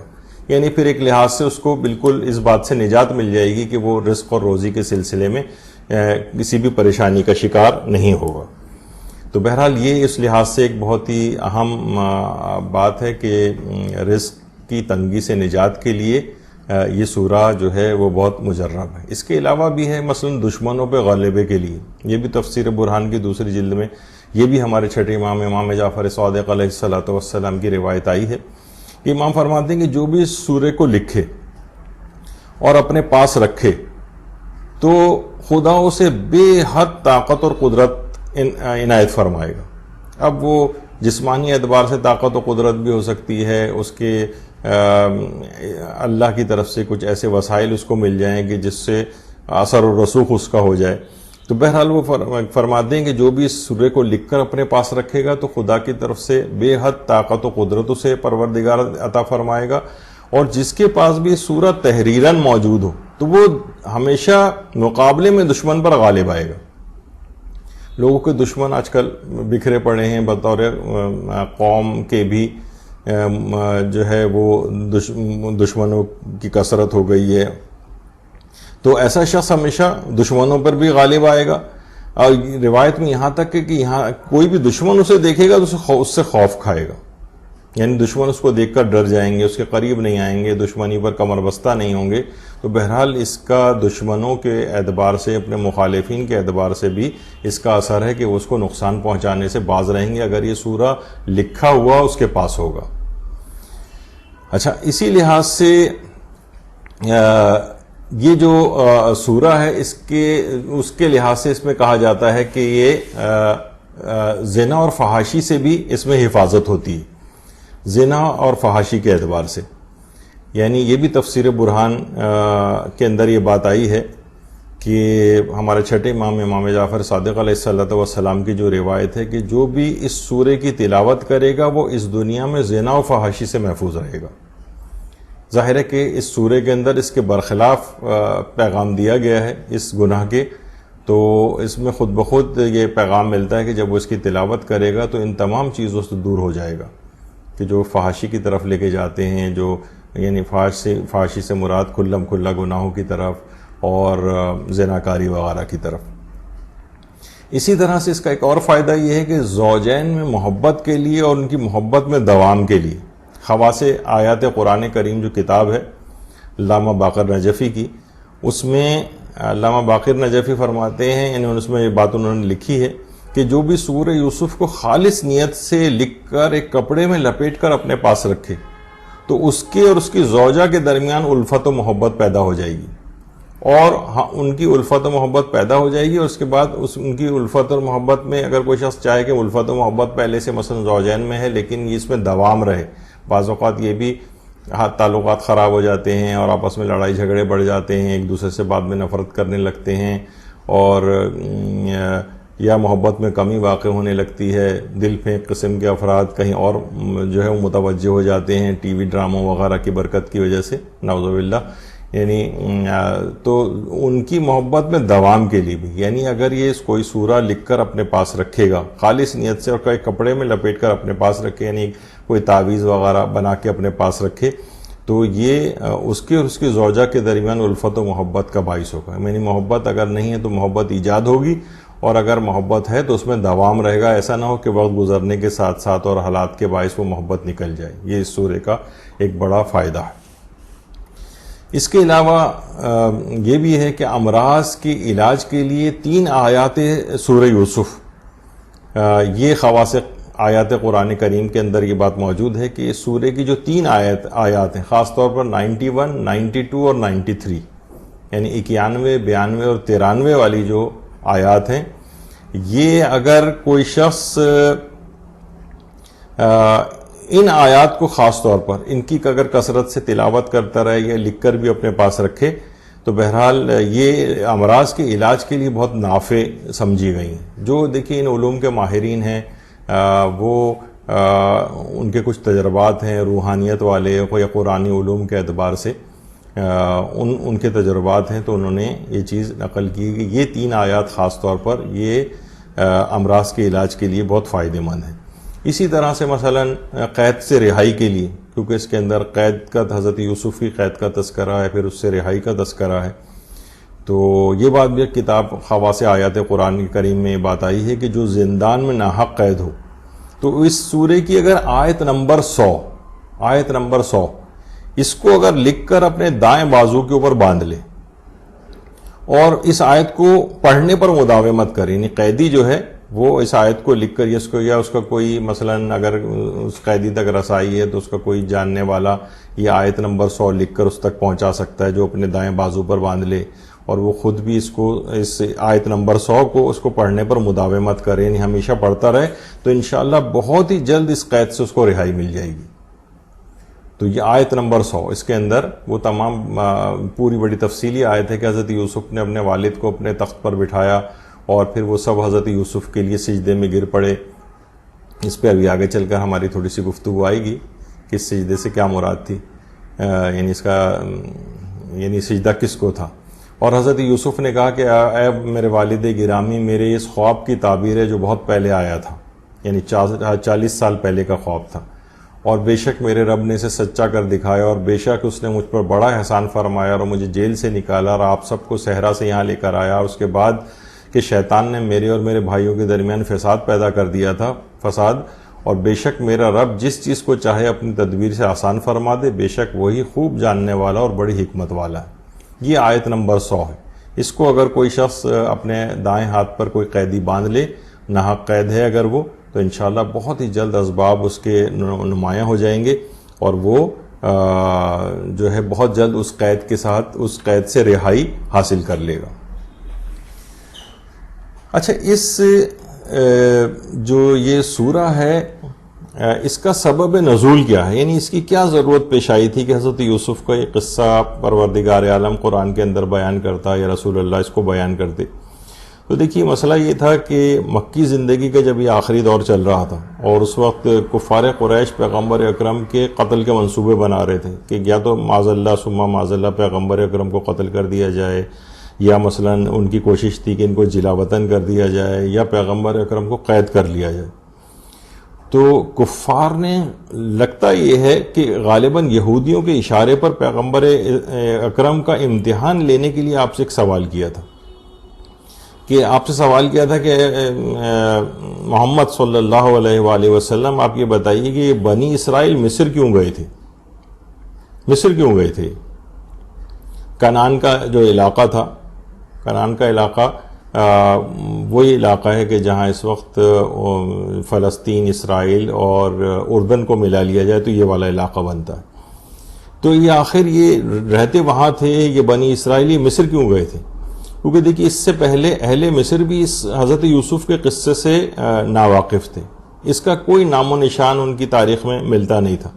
یعنی پھر ایک لحاظ سے اس کو بالکل اس بات سے نجات مل جائے گی کہ وہ رزق اور روزی کے سلسلے میں کسی بھی پریشانی کا شکار نہیں ہوگا. تو بہرحال یہ اس لحاظ سے ایک بہت ہی اہم بات ہے کہ رزق کی تنگی سے نجات کے لیے یہ سورہ جو ہے وہ بہت مجرب ہے. اس کے علاوہ بھی ہے مثلا دشمنوں پہ غلبے کے لیے، یہ بھی تفسیر برہان کی دوسری جلد میں، یہ بھی ہمارے چھٹے امام جعفر صادق علیہ الصلوۃ والسلام کی روایت آئی ہے. امام فرماتے ہیں کہ جو بھی اس سورے کو لکھے اور اپنے پاس رکھے تو خدا اسے بے حد طاقت اور قدرت عنایت فرمائے گا. اب وہ جسمانی اعتبار سے طاقت و قدرت بھی ہو سکتی ہے، اس کے اللہ کی طرف سے کچھ ایسے وسائل اس کو مل جائیں کہ جس سے اثر و رسوخ اس کا ہو جائے. تو بہرحال وہ فرماتے ہیں کہ جو بھی اس سورے کو لکھ کر اپنے پاس رکھے گا تو خدا کی طرف سے بے حد طاقت و قدرت اسے پروردگار عطا فرمائے گا، اور جس کے پاس بھی سورہ تحریراً موجود ہو تو وہ ہمیشہ مقابلے میں دشمن پر غالب آئے گا. لوگوں کے دشمن آج کل بکھرے پڑے ہیں، بطور قوم کے بھی جو ہے وہ دشمنوں کی کثرت ہو گئی ہے. تو ایسا شخص ہمیشہ دشمنوں پر بھی غالب آئے گا، اور روایت میں یہاں تک کہ یہاں کوئی بھی دشمن اسے دیکھے گا تو اس سے خوف کھائے گا، یعنی دشمن اس کو دیکھ کر ڈر جائیں گے، اس کے قریب نہیں آئیں گے، دشمنی پر کمر بستہ نہیں ہوں گے. تو بہرحال اس کا دشمنوں کے اعتبار سے، اپنے مخالفین کے اعتبار سے بھی اس کا اثر ہے کہ وہ اس کو نقصان پہنچانے سے باز رہیں گے اگر یہ سورہ لکھا ہوا اس کے پاس ہوگا. اچھا، اسی لحاظ سے یہ جو سورہ ہے اس کے لحاظ سے اس میں کہا جاتا ہے کہ یہ زنا اور فحاشی سے بھی اس میں حفاظت ہوتی ہے، زنا اور فحاشی کے اعتبار سے. یعنی یہ بھی تفسیر برہان کے اندر یہ بات آئی ہے کہ ہمارے چھٹے امام جعفر صادق علیہ الصلوۃ والسلام کی جو روایت ہے کہ جو بھی اس سورے کی تلاوت کرے گا وہ اس دنیا میں زنا و فحاشی سے محفوظ رہے گا. ظاہر ہے کہ اس سورے کے اندر اس کے برخلاف پیغام دیا گیا ہے اس گناہ کے، تو اس میں خود بخود یہ پیغام ملتا ہے کہ جب وہ اس کی تلاوت کرے گا تو ان تمام چیزوں سے دور ہو جائے گا کہ جو فحاشی کی طرف لے کے جاتے ہیں، جو یعنی فحاشی سے مراد کھلم کھلا گناہوں کی طرف اور زناکاری وغیرہ کی طرف. اسی طرح سے اس کا ایک اور فائدہ یہ ہے کہ زوجین میں محبت کے لیے اور ان کی محبت میں دوام کے لیے خواص آیات قرآن کریم جو کتاب ہے علامہ باقر نجفی کی، اس میں علامہ باقر نجفی فرماتے ہیں، اس میں یہ بات انہوں نے لکھی ہے کہ جو بھی سورہ یوسف کو خالص نیت سے لکھ کر ایک کپڑے میں لپیٹ کر اپنے پاس رکھے تو اس کے اور اس کی زوجہ کے درمیان الفت و محبت پیدا ہو جائے گی، اور ان کی الفت و محبت پیدا ہو جائے گی، اور اس کے بعد ان کی الفت اور محبت میں اگر کوئی شخص چاہے کہ الفت و محبت پہلے سے مثلا زوجین میں ہے لیکن اس میں دوام رہے، بعض اوقات یہ بھی تعلقات خراب ہو جاتے ہیں اور آپس میں لڑائی جھگڑے بڑھ جاتے ہیں، ایک دوسرے سے بعد میں نفرت کرنے لگتے ہیں، اور یا محبت میں کمی واقع ہونے لگتی ہے، دل پھینک قسم کے افراد کہیں اور جو ہے وہ متوجہ ہو جاتے ہیں ٹی وی ڈراموں وغیرہ کی برکت کی وجہ سے، نعوذ باللہ. یعنی تو ان کی محبت میں دوام کے لیے بھی، یعنی اگر یہ کوئی سورہ لکھ کر اپنے پاس رکھے گا خالص نیت سے اور کوئی کپڑے میں لپیٹ کر اپنے پاس رکھے، یعنی کوئی تعویذ وغیرہ بنا کے اپنے پاس رکھے، تو یہ اس کے اور اس کی زوجہ کے درمیان الفت و محبت کا باعث ہوگا. یعنی محبت اگر نہیں ہے تو محبت ایجاد ہوگی، اور اگر محبت ہے تو اس میں دوام رہے گا. ایسا نہ ہو کہ وقت گزرنے کے ساتھ ساتھ اور حالات کے باعث وہ محبت نکل جائے. یہ اس سورے کا ایک بڑا فائدہ ہے. اس کے علاوہ یہ بھی ہے کہ امراض کے علاج کے لیے 3 آیات سورہ یوسف، یہ خواص آیات قرآن کریم کے اندر یہ بات موجود ہے کہ اس سورے کی جو 3 آیات ہیں، خاص طور پر 91، 92 اور 93، یعنی 91، 92 اور 93 والی جو آیات ہیں، یہ اگر کوئی شخص ان آیات کو خاص طور پر ان کی اگر کثرت سے تلاوت کرتا رہے یا لکھ کر بھی اپنے پاس رکھے تو بہرحال یہ امراض کے علاج کے لیے بہت نافع سمجھی گئی ہیں. جو دیکھیے ان علوم کے ماہرین ہیں وہ ان کے کچھ تجربات ہیں روحانیت والے یا قرآنی علوم کے اعتبار سے ان کے تجربات ہیں، تو انہوں نے یہ چیز نقل کی کہ یہ 3 آیات خاص طور پر یہ امراض کے علاج کے لیے بہت فائدہ مند ہیں. اسی طرح سے مثلا قید سے رہائی کے لیے، کیونکہ اس کے اندر قید کا حضرت یوسف کی قید کا تذکرہ ہے، پھر اس سے رہائی کا تذکرہ ہے، تو یہ بات بھی کتاب خواص آیات قرآن کریم میں بات آئی ہے کہ جو زندان میں ناحق قید ہو تو اس سورے کی اگر آیت نمبر 100 اس کو اگر لکھ کر اپنے دائیں بازو کے اوپر باندھ لے اور اس آیت کو پڑھنے پر مداومت کرے، یعنی قیدی جو ہے وہ اس آیت کو لکھ کر یا اس کا کوئی مثلا اگر اس قیدی تک رسائی ہے تو اس کا کوئی جاننے والا یہ آیت نمبر 100 لکھ کر اس تک پہنچا سکتا ہے جو اپنے دائیں بازو پر باندھ لے، اور وہ خود بھی اس آیت نمبر 100 کو اس کو پڑھنے پر مداومت کرے، یعنی ہمیشہ پڑھتا رہے، تو انشاءاللہ بہت ہی جلد اس قید سے اس کو رہائی مل جائے گی. تو یہ آیت نمبر 100 اس کے اندر وہ تمام پوری بڑی تفصیلی آیت ہے کہ حضرت یوسف نے اپنے والد کو اپنے تخت پر بٹھایا اور پھر وہ سب حضرت یوسف کے لیے سجدے میں گر پڑے. اس پہ ابھی آگے چل کر ہماری تھوڑی سی گفتگو آئے گی کہ اس سجدے سے کیا مراد تھی، یعنی اس کا سجدہ کس کو تھا. اور حضرت یوسف نے کہا کہ اے میرے والد گرامی، میرے اس خواب کی تعبیر ہے جو بہت پہلے آیا تھا، یعنی 40 سال پہلے کا خواب تھا، اور بے شک میرے رب نے اسے سچا کر دکھایا، اور بے شک اس نے مجھ پر بڑا احسان فرمایا اور مجھے جیل سے نکالا اور آپ سب کو صحرا سے یہاں لے کر آیا، اور اس کے بعد کہ شیطان نے میرے اور میرے بھائیوں کے درمیان فساد پیدا کر دیا تھا، اور بے شک میرا رب جس چیز کو چاہے اپنی تدبیر سے آسان فرما دے، بے شک وہی خوب جاننے والا اور بڑی حکمت والا ہے. یہ آیت نمبر 100 ہے. اس کو اگر کوئی شخص اپنے دائیں ہاتھ پر کوئی قیدی باندھ لے، ناحق قید ہے اگر وہ، تو انشاءاللہ بہت ہی جلد اسباب اس کے نمایاں ہو جائیں گے اور وہ جو ہے بہت جلد اس قید کے ساتھ اس قید سے رہائی حاصل کر لے گا. اچھا، اس جو یہ سورہ ہے اس کا سبب نزول کیا ہے، یعنی اس کی کیا ضرورت پیش آئی تھی کہ حضرت یوسف کا یہ قصہ پروردگار عالم قرآن کے اندر بیان کرتا یا رسول اللہ اس کو بیان کرتے. تو دیکھیے مسئلہ یہ تھا کہ مکی زندگی کا جب یہ آخری دور چل رہا تھا اور اس وقت کفار قریش پیغمبر اکرم کے قتل کے منصوبے بنا رہے تھے کہ یا تو معاذ اللہ ثم معاذ اللہ پیغمبر اکرم کو قتل کر دیا جائے، یا مثلا ان کی کوشش تھی کہ ان کو جلا وطن کر دیا جائے، یا پیغمبر اکرم کو قید کر لیا جائے. تو کفار نے لگتا یہ ہے کہ غالباً یہودیوں کے اشارے پر پیغمبر اکرم کا امتحان لینے کے لیے آپ سے ایک سوال کیا تھا کہ محمد صلی اللہ علیہ وآلہ وسلم آپ یہ بتائیے کہ یہ بنی اسرائیل مصر کیوں گئے تھے. کنعان کا جو علاقہ تھا، کنعان کا علاقہ وہی علاقہ ہے کہ جہاں اس وقت فلسطین، اسرائیل اور اردن کو ملا لیا جائے تو یہ والا علاقہ بنتا ہے. تو یہ آخر یہ رہتے وہاں تھے، یہ بنی اسرائیلی مصر کیوں گئے تھے؟ کیونکہ دیکھیے اس سے پہلے اہل مصر بھی اس حضرت یوسف کے قصے سے ناواقف تھے، اس کا کوئی نام و نشان ان کی تاریخ میں ملتا نہیں تھا،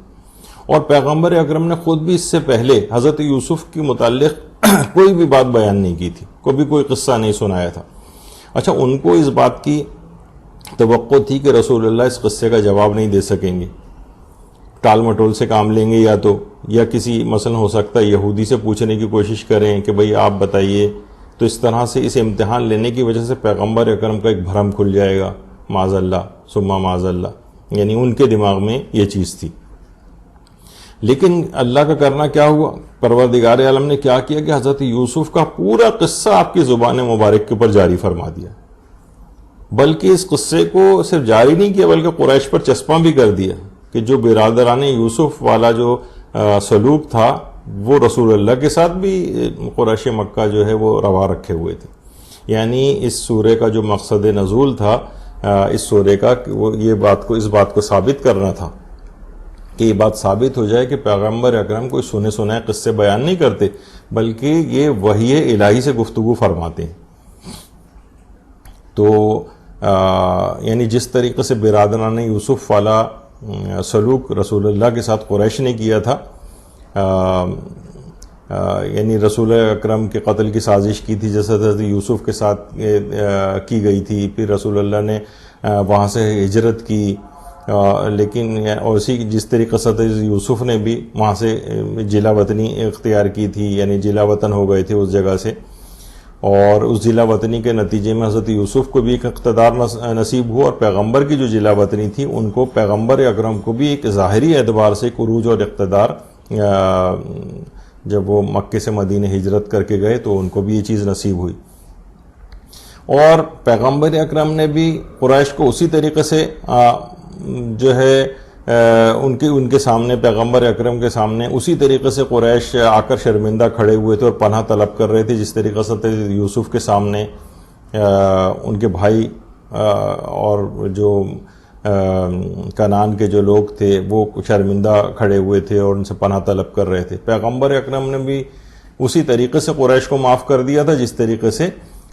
اور پیغمبر اکرم نے خود بھی اس سے پہلے حضرت یوسف کے متعلق کوئی بھی بات بیان نہیں کی تھی، کوئی قصہ نہیں سنایا تھا. اچھا، ان کو اس بات کی توقع تھی کہ رسول اللہ اس قصے کا جواب نہیں دے سکیں گے، ٹال مٹول سے کام لیں گے، یا کسی مثلا ہو سکتا ہے یہودی سے پوچھنے کی کوشش کریں کہ بھئی آپ بتائیے. تو اس طرح سے اس امتحان لینے کی وجہ سے پیغمبر اکرم کا ایک بھرم کھل جائے گا، معاذ اللہ ثم معاذ اللہ، یعنی ان کے دماغ میں یہ چیز تھی. لیکن اللہ کا کرنا کیا ہوا، پروردگار عالم نے کیا کیا کہ حضرت یوسف کا پورا قصہ آپ کی زبان مبارک کے اوپر جاری فرما دیا، بلکہ اس قصے کو صرف جاری نہیں کیا بلکہ قریش پر چسپاں بھی کر دیا کہ جو برادران یوسف والا جو سلوک تھا وہ رسول اللہ کے ساتھ بھی قریش مکہ جو ہے وہ روا رکھے ہوئے تھے. یعنی اس سورے کا جو مقصد نزول تھا اس سورے کا وہ اس بات کو ثابت کرنا تھا کہ یہ بات ثابت ہو جائے کہ پیغمبر اکرم کوئی سنے سنائے قصے بیان نہیں کرتے بلکہ یہ وحی الہی سے گفتگو فرماتے ہیں. تو یعنی جس طریقے سے برادران یوسف والا سلوک رسول اللہ کے ساتھ قریش نے کیا تھا، یعنی رسول اکرم کے قتل کی سازش کی تھی جیسے حضرت یوسف کے ساتھ کی گئی تھی، پھر رسول اللہ نے وہاں سے ہجرت کی، لیکن اور اسی جس طریقے سے حضرت یوسف نے بھی وہاں سے جلا وطنی اختیار کی تھی، یعنی جلا وطن ہو گئے تھے اس جگہ سے، اور اس جلا وطنی کے نتیجے میں حضرت یوسف کو بھی ایک اقتدار نصیب ہوا، اور پیغمبر کی جو جلا وطنی تھی ان کو پیغمبر اکرم کو بھی ایک ظاہری اعتبار سے عروج اور اقتدار، جب وہ مکے سے مدینہ ہجرت کر کے گئے تو ان کو بھی یہ چیز نصیب ہوئی۔ اور پیغمبر اکرم نے بھی قریش کو اسی طریقے سے جو ہے ان کے سامنے، پیغمبر اکرم کے سامنے اسی طریقے سے قریش آ کر شرمندہ کھڑے ہوئے تھے اور پناہ طلب کر رہے تھے، جس طریقے سے یوسف کے سامنے ان کے بھائی اور جو کنعان کے جو لوگ تھے وہ شرمندہ کھڑے ہوئے تھے اور ان سے پناہ طلب کر رہے تھے۔ پیغمبر اکرم نے بھی اسی طریقے سے قریش کو معاف کر دیا تھا جس طریقے سے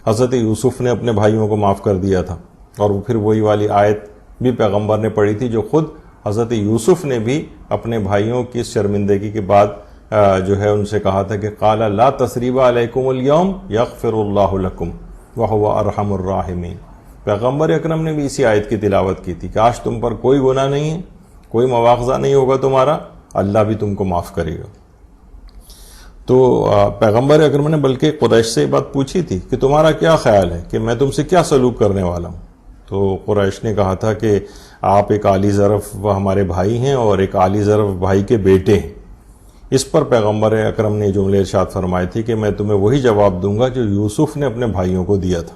حضرت یوسف نے اپنے بھائیوں کو معاف کر دیا تھا، اور پھر وہی والی آیت بھی پیغمبر نے پڑھی تھی جو خود حضرت یوسف نے بھی اپنے بھائیوں کی شرمندگی کے بعد جو ہے ان سے کہا تھا کہ قال لا تثریب علیکم اليوم یغفر اللہ لکم وہو ارحم الراحمین۔ پیغمبر اکرم نے بھی اسی آیت کی تلاوت کی تھی کہ آج تم پر کوئی گناہ نہیں ہے، کوئی مواخذہ نہیں ہوگا تمہارا، اللہ بھی تم کو معاف کرے گا۔ تو پیغمبر اکرم نے بلکہ قریش سے یہ بات پوچھی تھی کہ تمہارا کیا خیال ہے کہ میں تم سے کیا سلوک کرنے والا ہوں؟ تو قریش نے کہا تھا کہ آپ ایک عالی ظرف ہمارے بھائی ہیں اور ایک عالی ظرف بھائی کے بیٹے ہیں۔ اس پر پیغمبر اکرم نے جملے ارشاد فرمائے تھے کہ میں تمہیں وہی جواب دوں گا جو یوسف نے اپنے بھائیوں کو دیا تھا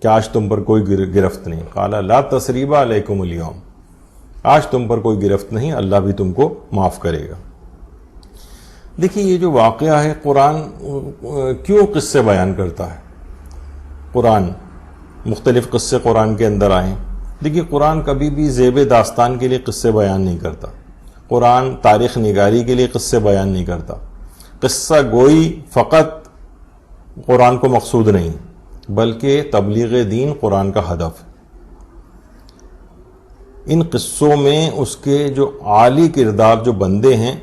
کہ آج تم پر کوئی گرفت نہیں، قال لا تثریب علیکم اليوم، آج تم پر کوئی گرفت نہیں، اللہ بھی تم کو معاف کرے گا۔ دیکھیے یہ جو واقعہ ہے، قرآن کیوں قصے بیان کرتا ہے؟ قرآن مختلف قصے قرآن کے اندر آئیں۔ دیکھیے قرآن کبھی بھی زیب داستان کے لیے قصے بیان نہیں کرتا، قرآن تاریخ نگاری کے لیے قصے بیان نہیں کرتا، قصہ گوئی فقط قرآن کو مقصود نہیں بلکہ تبلیغ دین قرآن کا ہدف ہے۔ ان قصوں میں اس کے جو عالی کردار جو بندے ہیں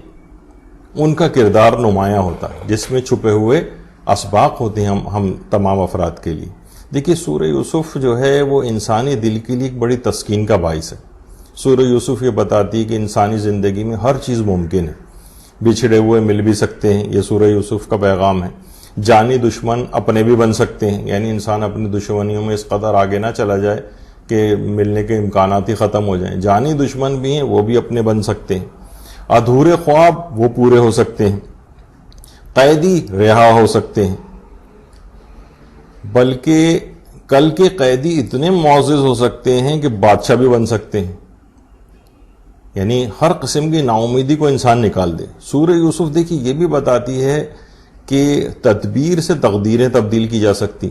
ان کا کردار نمایاں ہوتا ہے، جس میں چھپے ہوئے اسباق ہوتے ہیں ہم تمام افراد کے لیے۔ دیکھیے سورہ یوسف جو ہے وہ انسانی دل کے لیے ایک بڑی تسکین کا باعث ہے۔ سورہ یوسف یہ بتاتی ہے کہ انسانی زندگی میں ہر چیز ممکن ہے، بچھڑے ہوئے مل بھی سکتے ہیں، یہ سورہ یوسف کا پیغام ہے۔ جانی دشمن اپنے بھی بن سکتے ہیں، یعنی انسان اپنی دشمنیوں میں اس قدر آگے نہ چلا جائے کہ ملنے کے امکانات ہی ختم ہو جائیں۔ جانی دشمن بھی ہیں، وہ بھی اپنے بن سکتے ہیں۔ ادھورے خواب وہ پورے ہو سکتے ہیں، قیدی رہا ہو سکتے ہیں، بلکہ کل کے قیدی اتنے معزز ہو سکتے ہیں کہ بادشاہ بھی بن سکتے ہیں۔ یعنی ہر قسم کی نا امیدی کو انسان نکال دے۔ سورہ یوسف دیکھیے یہ بھی بتاتی ہے کہ تدبیر سے تقدیریں تبدیل کی جا سکتی،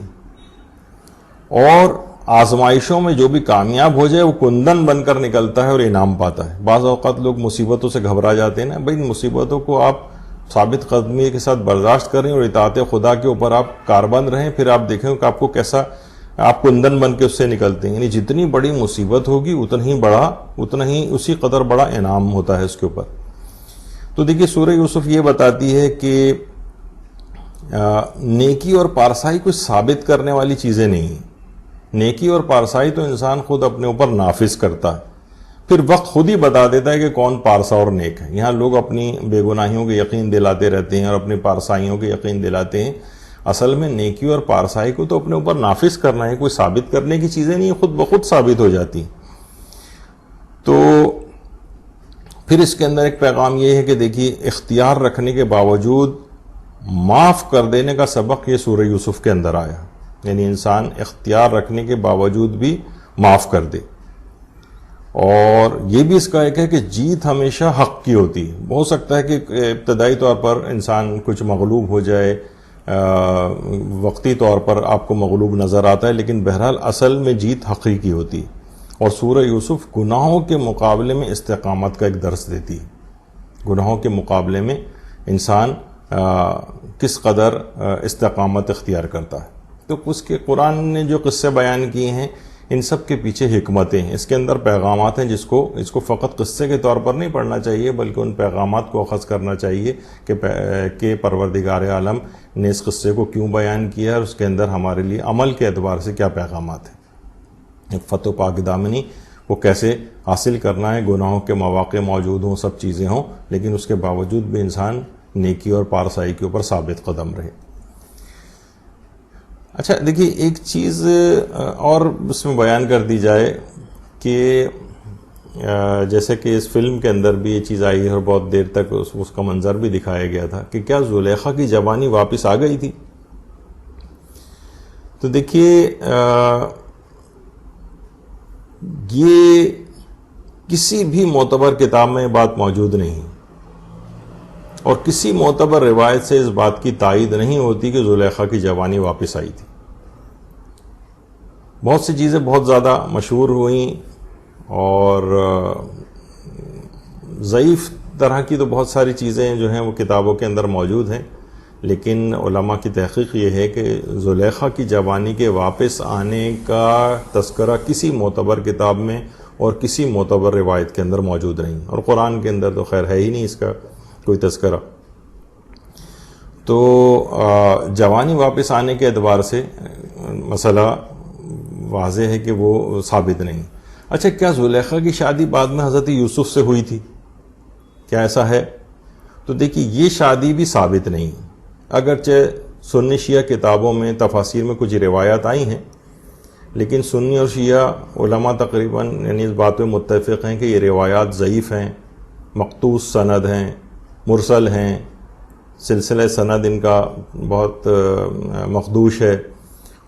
اور آزمائشوں میں جو بھی کامیاب ہو جائے وہ کندن بن کر نکلتا ہے اور انعام پاتا ہے۔ بعض اوقات لوگ مصیبتوں سے گھبرا جاتے ہیں نا، بھائی مصیبتوں کو آپ ثابت قدمی کے ساتھ برداشت کریں اور اطاعت خدا کے اوپر آپ کاربند رہیں، پھر آپ دیکھیں کہ آپ کو کیسا آپ کندن بن کے اس سے نکلتے ہیں۔ یعنی جتنی بڑی مصیبت ہوگی اتنا ہی اسی قدر بڑا انعام ہوتا ہے اس کے اوپر۔ تو دیکھیے سورہ یوسف یہ بتاتی ہے کہ نیکی اور پارسائی کوئی ثابت کرنے والی چیزیں نہیں ہیں۔ نیکی اور پارسائی تو انسان خود اپنے اوپر نافذ کرتا ہے، پھر وقت خود ہی بتا دیتا ہے کہ کون پارسا اور نیک ہے۔ یہاں لوگ اپنی بے گناہیوں کے یقین دلاتے رہتے ہیں اور اپنی پارسائیوں کے یقین دلاتے ہیں، اصل میں نیکی اور پارسائی کو تو اپنے اوپر نافذ کرنا ہے، کوئی ثابت کرنے کی چیزیں نہیں، خود بخود ثابت ہو جاتی۔ تو پھر اس کے اندر ایک پیغام یہ ہے کہ دیکھیے اختیار رکھنے کے باوجود معاف کر دینے کا سبق یہ سورہ یوسف کے اندر آیا، یعنی انسان اختیار رکھنے کے باوجود بھی معاف کر دے۔ اور یہ بھی اس کا ایک ہے کہ جیت ہمیشہ حق کی ہوتی ہے۔ ہو سکتا ہے کہ ابتدائی طور پر انسان کچھ مغلوب ہو جائے، وقتی طور پر آپ کو مغلوب نظر آتا ہے، لیکن بہرحال اصل میں جیت حقیقی ہوتی ہے۔ اور سورہ یوسف گناہوں کے مقابلے میں استقامت کا ایک درس دیتی ہے۔ گناہوں کے مقابلے میں انسان کس قدر استقامت اختیار کرتا ہے۔ تو اس کے قرآن نے جو قصے بیان کیے ہیں ان سب کے پیچھے حکمتیں ہیں، اس کے اندر پیغامات ہیں اس کو فقط قصے کے طور پر نہیں پڑھنا چاہیے، بلکہ ان پیغامات کو اخذ کرنا چاہیے کہ پروردگار عالم نے اس قصے کو کیوں بیان کیا اور اس کے اندر ہمارے لیے عمل کے اعتبار سے کیا پیغامات ہیں۔ ایک فتح و پاک دامنی وہ کیسے حاصل کرنا ہے، گناہوں کے مواقع موجود ہوں، سب چیزیں ہوں، لیکن اس کے باوجود بھی انسان نیکی اور پارسائی کے اوپر ثابت قدم رہے۔ اچھا دیکھیے، ایک چیز اور اس میں بیان کر دی جائے کہ جیسے کہ اس فلم کے اندر بھی یہ چیز آئی ہے اور بہت دیر تک اس کا منظر بھی دکھایا گیا تھا کہ کیا زلیخا کی جوانی واپس آ گئی تھی؟ تو دیکھیے یہ کسی بھی معتبر کتاب میں یہ بات موجود نہیں، اور کسی معتبر روایت سے اس بات کی تائید نہیں ہوتی کہ زلیخا کی جوانی واپس آئی تھی۔ بہت سی چیزیں بہت زیادہ مشہور ہوئیں، اور ضعیف طرح کی تو بہت ساری چیزیں جو ہیں وہ کتابوں کے اندر موجود ہیں، لیکن علماء کی تحقیق یہ ہے کہ زلیخا کی جوانی کے واپس آنے کا تذکرہ کسی معتبر کتاب میں اور کسی معتبر روایت کے اندر موجود نہیں، اور قرآن کے اندر تو خیر ہے ہی نہیں اس کا کوئی تذکرہ۔ تو جوانی واپس آنے کے اعتبار سے مسئلہ واضح ہے کہ وہ ثابت نہیں۔ اچھا، کیا زلیخا کی شادی بعد میں حضرت یوسف سے ہوئی تھی؟ کیا ایسا ہے؟ تو دیکھیے، یہ شادی بھی ثابت نہیں، اگرچہ سنی شیعہ کتابوں میں تفاسیر میں کچھ روایات آئی ہیں، لیکن سنی اور شیعہ علماء تقریباً یعنی اس بات پہ متفق ہیں کہ یہ روایات ضعیف ہیں، مقطوع سند ہیں، مرسل ہیں، سلسلہ سند ان کا بہت مخدوش ہے،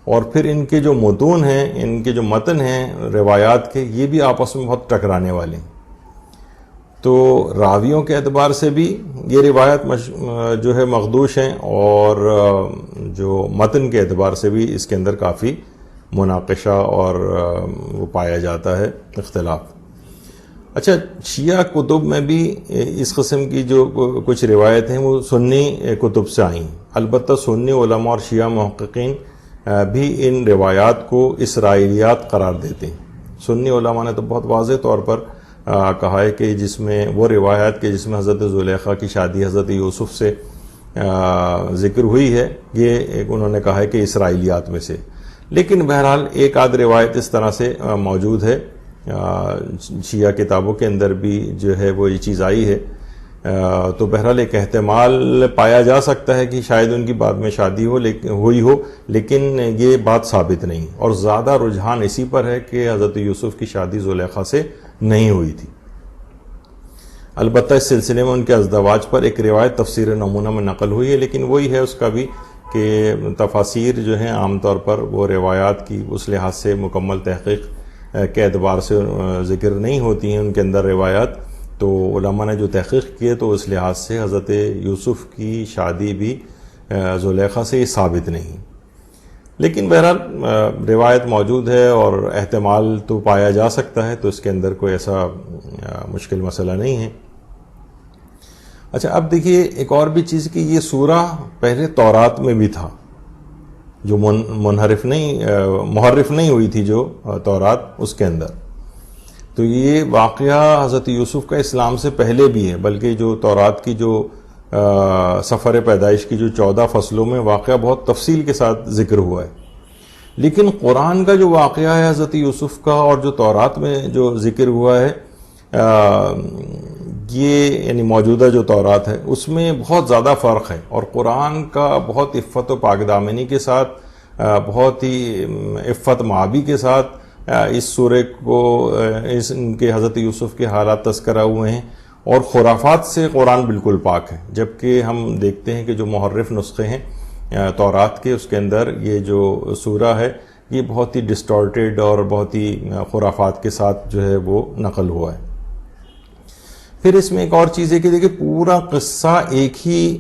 اور پھر ان کے جو متون ہیں، ان کے جو متن ہیں روایات کے، یہ بھی آپس میں بہت ٹکرانے والے ہیں۔ تو راویوں کے اعتبار سے بھی یہ روایت جو ہے مخدوش ہیں، اور جو متن کے اعتبار سے بھی اس کے اندر کافی مناقشہ اور وہ پایا جاتا ہے اختلاف۔ اچھا، شیعہ کتب میں بھی اس قسم کی جو کچھ روایت ہیں وہ سنی کتب سے آئیں، البتہ سنی علماء اور شیعہ محققین بھی ان روایات کو اسرائیلیات قرار دیتے ہیں۔ سنی علماء نے تو بہت واضح طور پر کہا ہے کہ جس میں وہ روایات کے جس میں حضرت زلیخا کی شادی حضرت یوسف سے ذکر ہوئی ہے، یہ انہوں نے کہا ہے کہ اسرائیلیات میں سے، لیکن بہرحال ایک آدھ روایت اس طرح سے موجود ہے، شیعہ کتابوں کے اندر بھی جو ہے وہ یہ چیز آئی ہے، تو بہرحال ایک احتمال پایا جا سکتا ہے کہ شاید ان کی بعد میں شادی ہوئی ہو، لیکن یہ بات ثابت نہیں، اور زیادہ رجحان اسی پر ہے کہ حضرت یوسف کی شادی زلیخا سے نہیں ہوئی تھی۔ البتہ اس سلسلے میں ان کے ازدواج پر ایک روایت تفسیر نمونہ میں نقل ہوئی ہے، لیکن وہی ہے اس کا بھی کہ تفاسیر جو ہیں عام طور پر وہ روایات کی اس لحاظ سے مکمل تحقیق کے اعتبار سے ذکر نہیں ہوتی ہیں ان کے اندر روایات، تو علماء نے جو تحقیق کیے تو اس لحاظ سے حضرت یوسف کی شادی بھی زلیخا سے یہ ثابت نہیں، لیکن بہرحال روایت موجود ہے اور احتمال تو پایا جا سکتا ہے، تو اس کے اندر کوئی ایسا مشکل مسئلہ نہیں ہے۔ اچھا، اب دیکھیے ایک اور بھی چیز کہ یہ سورہ پہلے تورات میں بھی تھا، جو محرف نہیں ہوئی تھی جو تورات اس کے اندر، تو یہ واقعہ حضرت یوسف کا اسلام سے پہلے بھی ہے، بلکہ جو تورات کی جو سفر پیدائش کی جو 14 فصلوں میں واقعہ بہت تفصیل کے ساتھ ذکر ہوا ہے، لیکن قرآن کا جو واقعہ ہے حضرت یوسف کا اور جو تورات میں جو ذکر ہوا ہے، یہ یعنی موجودہ جو تورات ہے اس میں بہت زیادہ فرق ہے، اور قرآن کا بہت عفت و پاکدامنی کے ساتھ، بہت ہی عفت معابی کے ساتھ اس سورے کو ان کے حضرت یوسف کے حالات تذکرہ ہوئے ہیں، اور خرافات سے قرآن بالکل پاک ہے، جبکہ ہم دیکھتے ہیں کہ جو محرف نسخے ہیں تورات کے، اس کے اندر یہ جو سورہ ہے یہ بہت ہی ڈسٹارٹیڈ اور بہت ہی خرافات کے ساتھ جو ہے وہ نقل ہوا ہے۔ پھر اس میں ایک اور چیز ہے کہ دیکھیں پورا قصہ ایک ہی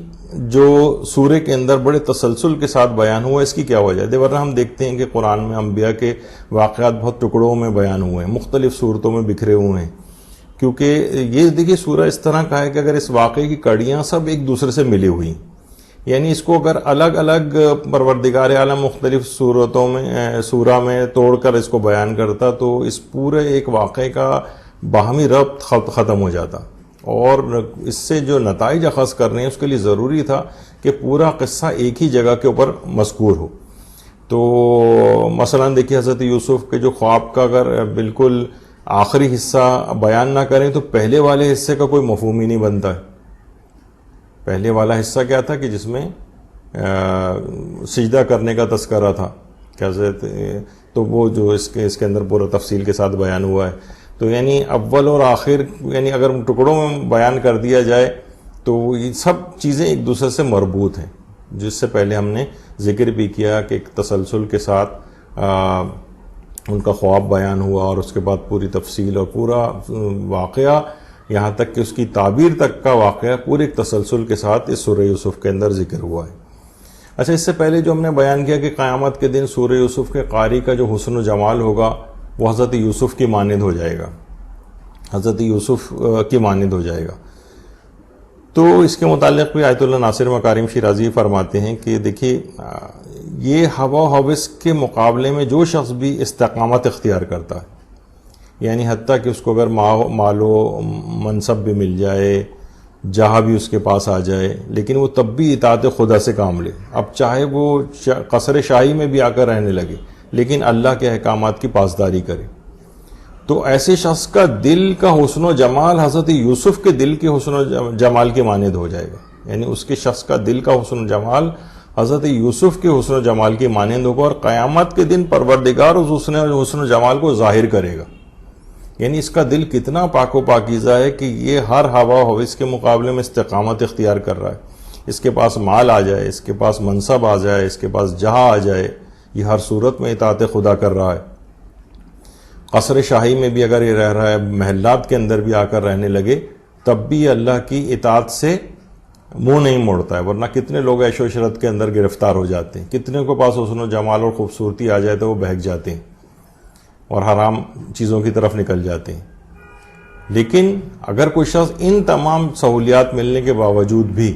جو سورے کے اندر بڑے تسلسل کے ساتھ بیان ہوا، اس کی کیا وجہ ہے؟ ورنہ ہم دیکھتے ہیں کہ قرآن میں انبیاء کے واقعات بہت ٹکڑوں میں بیان ہوئے ہیں، مختلف صورتوں میں بکھرے ہوئے ہیں، کیونکہ یہ دیکھیے سورہ اس طرح کا ہے کہ اگر اس واقعے کی کڑیاں سب ایک دوسرے سے ملی ہوئی، یعنی اس کو اگر الگ الگ پروردگار عالم مختلف صورتوں میں سورہ میں توڑ کر اس کو بیان کرتا تو اس پورے ایک واقعے کا باہمی ربط ختم ہو جاتا، اور اس سے جو نتائج اخذ کرنے ہیں اس کے لیے ضروری تھا کہ پورا قصہ ایک ہی جگہ کے اوپر مذکور ہو۔ تو مثلا دیکھیے حضرت یوسف کے جو خواب کا اگر بالکل آخری حصہ بیان نہ کریں تو پہلے والے حصے کا کوئی مفہوم ہی نہیں بنتا ہے۔ پہلے والا حصہ کیا تھا کہ جس میں سجدہ کرنے کا تذکرہ تھا، کیا تو وہ جو اس کے اندر پورا تفصیل کے ساتھ بیان ہوا ہے۔ تو یعنی اول اور آخر یعنی اگر ٹکڑوں میں بیان کر دیا جائے تو یہ سب چیزیں ایک دوسرے سے مربوط ہیں، جس سے پہلے ہم نے ذکر بھی کیا کہ ایک تسلسل کے ساتھ ان کا خواب بیان ہوا، اور اس کے بعد پوری تفصیل اور پورا واقعہ یہاں تک کہ اس کی تعبیر تک کا واقعہ پورے ایک تسلسل کے ساتھ اس سورہ یوسف کے اندر ذکر ہوا ہے۔ اچھا، اس سے پہلے جو ہم نے بیان کیا کہ قیامت کے دن سورہ یوسف کے قاری کا جو حسن و جمال ہوگا وہ حضرت یوسف کی مانند ہو جائے گا، حضرت یوسف کی مانند ہو جائے گا۔ تو اس کے متعلق بھی آیت اللہ ناصر مکارم شیرازی فرماتے ہیں کہ دیکھیے یہ ہوا و ہوس کے مقابلے میں جو شخص بھی استقامت اختیار کرتا ہے، یعنی حتیٰ کہ اس کو اگر مال و منصب بھی مل جائے، جہاں بھی اس کے پاس آ جائے، لیکن وہ تب بھی اطاعت خدا سے کام لے، اب چاہے وہ قصر شاہی میں بھی آ کر رہنے لگے لیکن اللہ کے احکامات کی پاسداری کرے، تو ایسے شخص کا دل کا حسن و جمال حضرت یوسف کے دل کے حسن و جمال کے مانند ہو جائے گا، یعنی اس کے شخص کا دل کا حسن و جمال حضرت یوسف کے حسن و جمال کے مانند ہوگا، اور قیامت کے دن پروردگار اس حسن و جمال کو ظاہر کرے گا۔ یعنی اس کا دل کتنا پاک و پاکیزہ ہے کہ یہ ہر ہوا و ہوس کے مقابلے میں استقامت اختیار کر رہا ہے، اس کے پاس مال آ جائے، اس کے پاس منصب آ جائے، اس کے پاس جہاں آ جائے، یہ ہر صورت میں اطاعت خدا کر رہا ہے۔ قصر شاہی میں بھی اگر یہ رہ رہا ہے، محلات کے اندر بھی آ کر رہنے لگے، تب بھی اللہ کی اطاعت سے منہ نہیں موڑتا ہے، ورنہ کتنے لوگ عیش و عشرت کے اندر گرفتار ہو جاتے ہیں، کتنے کو پاس حسن و جمال اور خوبصورتی آ جائے تو وہ بہک جاتے ہیں اور حرام چیزوں کی طرف نکل جاتے ہیں۔ لیکن اگر کوئی شخص ان تمام سہولیات ملنے کے باوجود بھی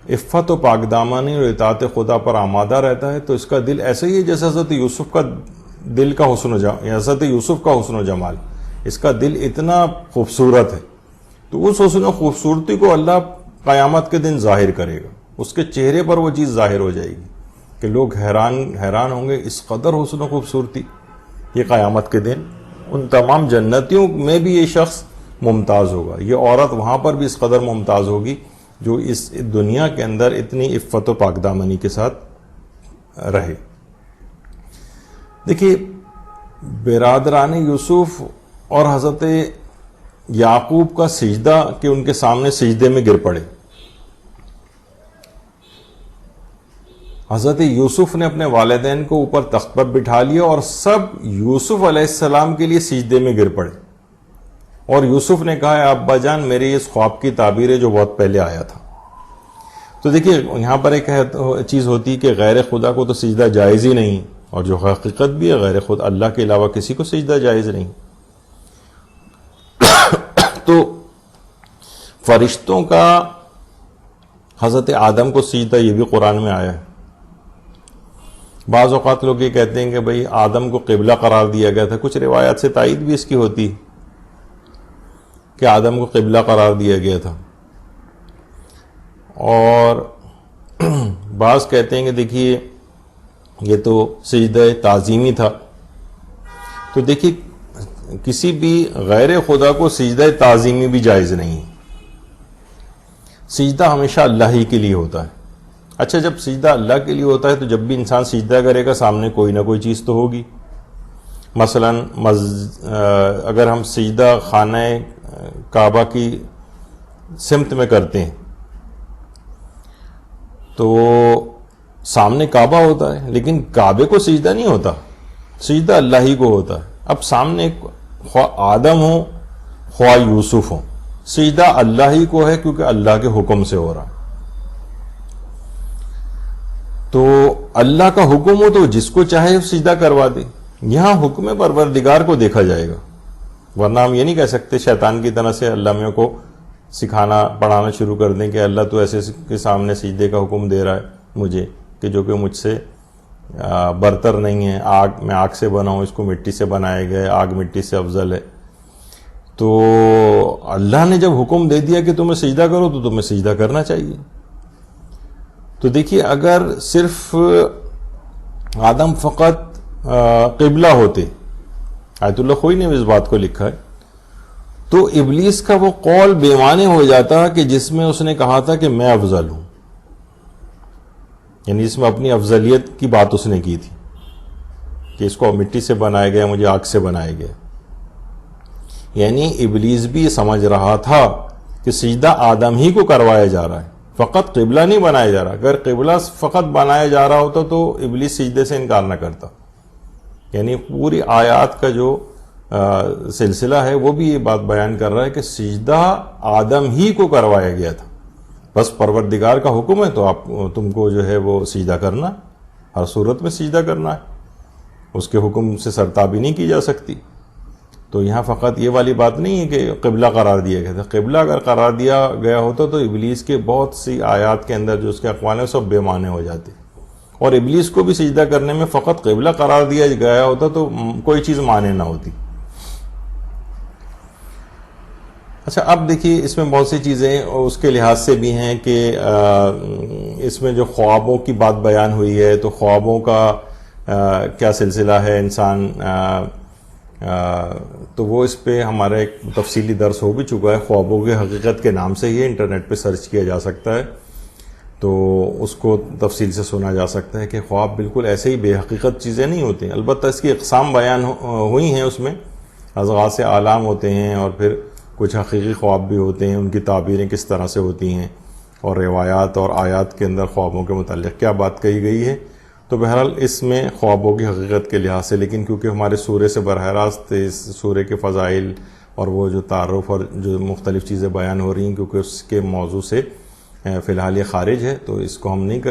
عفت و پاک دامانی اور اطاعت خدا پر آمادہ رہتا ہے تو اس کا دل ایسے ہی ہے جیسے حضرت یوسف کا دل کا حسن و جمال، حضرت یوسف کا حسن و جمال، اس کا دل اتنا خوبصورت ہے، تو اس حسن و خوبصورتی کو اللہ قیامت کے دن ظاہر کرے گا، اس کے چہرے پر وہ چیز ظاہر ہو جائے گی کہ لوگ حیران ہوں گے، اس قدر حسن و خوبصورتی۔ یہ قیامت کے دن ان تمام جنتیوں میں بھی یہ شخص ممتاز ہوگا، یہ عورت وہاں پر بھی اس قدر ممتاز ہوگی جو اس دنیا کے اندر اتنی عفت و پاک دامنی کے ساتھ رہے۔ دیکھیے، برادران یوسف اور حضرت یعقوب کا سجدہ کہ ان کے سامنے سجدے میں گر پڑے۔ حضرت یوسف نے اپنے والدین کو اوپر تخت پر بٹھا لیا اور سب یوسف علیہ السلام کے لیے سجدے میں گر پڑے، اور یوسف نے کہا، اے ابا جان، میری اس خواب کی تعبیر ہے جو بہت پہلے آیا تھا۔ تو دیکھیے یہاں پر ایک چیز ہوتی کہ غیر خدا کو تو سجدہ جائز ہی نہیں، اور جو حقیقت بھی ہے غیر خود اللہ کے علاوہ کسی کو سجدہ جائز نہیں۔ تو فرشتوں کا حضرت آدم کو سجدہ یہ بھی قرآن میں آیا ہے۔ بعض اوقات لوگ یہ کہتے ہیں کہ بھئی آدم کو قبلہ قرار دیا گیا تھا، کچھ روایات سے تائید بھی اس کی ہوتی کہ آدم کو قبلہ قرار دیا گیا تھا، اور بعض کہتے ہیں کہ دیکھیے یہ تو سجدہ تعظیمی تھا۔ تو دیکھیے کسی بھی غیر خدا کو سجدہ تعظیمی بھی جائز نہیں، سجدہ ہمیشہ اللہ ہی کے لیے ہوتا ہے۔ اچھا، جب سجدہ اللہ کے لیے ہوتا ہے تو جب بھی انسان سجدہ کرے گا سامنے کوئی نہ کوئی چیز تو ہوگی۔ مثلا اگر ہم سجدہ خانہ کعبہ کی سمت میں کرتے ہیں تو سامنے کعبہ ہوتا ہے، لیکن کعبے کو سجدہ نہیں ہوتا، سجدہ اللہ ہی کو ہوتا ہے۔ اب سامنے خواہ آدم ہو خواہ یوسف ہو، سجدہ اللہ ہی کو ہے کیونکہ اللہ کے حکم سے ہو رہا۔ تو اللہ کا حکم ہو تو جس کو چاہے سجدہ کروا دے، یہاں حکم پروردگار کو دیکھا جائے گا، ورنہ ہم یہ نہیں کہہ سکتے شیطان کی طرح سے اللہ میاں کو سکھانا پڑھانا شروع کر دیں کہ اللہ تو ایسے کے سامنے سجدے کا حکم دے رہا ہے مجھے کہ جو کہ مجھ سے برتر نہیں ہے، میں آگ سے بنا ہوں، اس کو مٹی سے بنایا گیا ہے، آگ مٹی سے افضل ہے. تو اللہ نے جب حکم دے دیا کہ تمہیں سجدہ کرو تو تمہیں سجدہ کرنا چاہیے. تو دیکھیے اگر صرف آدم فقط قبلہ ہوتے، آیت اللہ خوئی نے بھی اس بات کو لکھا ہے، تو ابلیس کا وہ قول بے معنی ہو جاتا کہ جس میں اس نے کہا تھا کہ میں افضل ہوں، یعنی اس میں اپنی افضلیت کی بات اس نے کی تھی کہ اس کو مٹی سے بنایا گیا، مجھے آگ سے بنایا گیا. یعنی ابلیس بھی سمجھ رہا تھا کہ سجدہ آدم ہی کو کروایا جا رہا ہے، فقط قبلہ نہیں بنایا جا رہا. اگر قبلہ فقط بنایا جا رہا ہوتا تو ابلیس سجدے سے انکار نہ کرتا. یعنی پوری آیات کا جو سلسلہ ہے وہ بھی یہ بات بیان کر رہا ہے کہ سجدہ آدم ہی کو کروایا گیا تھا، بس پروردگار کا حکم ہے تو تم کو جو ہے وہ سجدہ کرنا، ہر صورت میں سجدہ کرنا ہے، اس کے حکم سے سرتابی نہیں کی جا سکتی. تو یہاں فقط یہ والی بات نہیں ہے کہ قبلہ قرار دیا گیا تھا. قبلہ اگر قرار دیا گیا ہوتا تو ابلیس کے بہت سی آیات کے اندر جو اس کے اقوال ہیں سب بے معنی ہو جاتے، اور ابلیس کو بھی سجدہ کرنے میں فقط قبلہ قرار دیا گیا ہوتا تو کوئی چیز معنی نہ ہوتی. اچھا اب دیکھیے اس میں بہت سی چیزیں اس کے لحاظ سے بھی ہیں کہ اس میں جو خوابوں کی بات بیان ہوئی ہے تو خوابوں کا کیا سلسلہ ہے انسان، تو وہ اس پہ ہمارا ایک تفصیلی درس ہو بھی چکا ہے. خوابوں کی حقیقت کے نام سے یہ انٹرنیٹ پہ سرچ کیا جا سکتا ہے تو اس کو تفصیل سے سنا جا سکتا ہے کہ خواب بالکل ایسے ہی بے حقیقت چیزیں نہیں ہوتی ہیں. البتہ اس کی اقسام بیان ہوئی ہیں، اس میں اضغاث اعلام ہوتے ہیں اور پھر کچھ حقیقی خواب بھی ہوتے ہیں، ان کی تعبیریں کس طرح سے ہوتی ہیں اور روایات اور آیات کے اندر خوابوں کے متعلق کیا بات کہی گئی ہے. تو بہرحال اس میں خوابوں کی حقیقت کے لحاظ سے، لیکن کیونکہ ہمارے سورے سے براہ راست اس سورے کے فضائل اور وہ جو تعارف اور جو مختلف چیزیں بیان ہو رہی ہیں کیونکہ اس کے موضوع سے فی الحال یہ خارج ہے تو اس کو ہم نہیں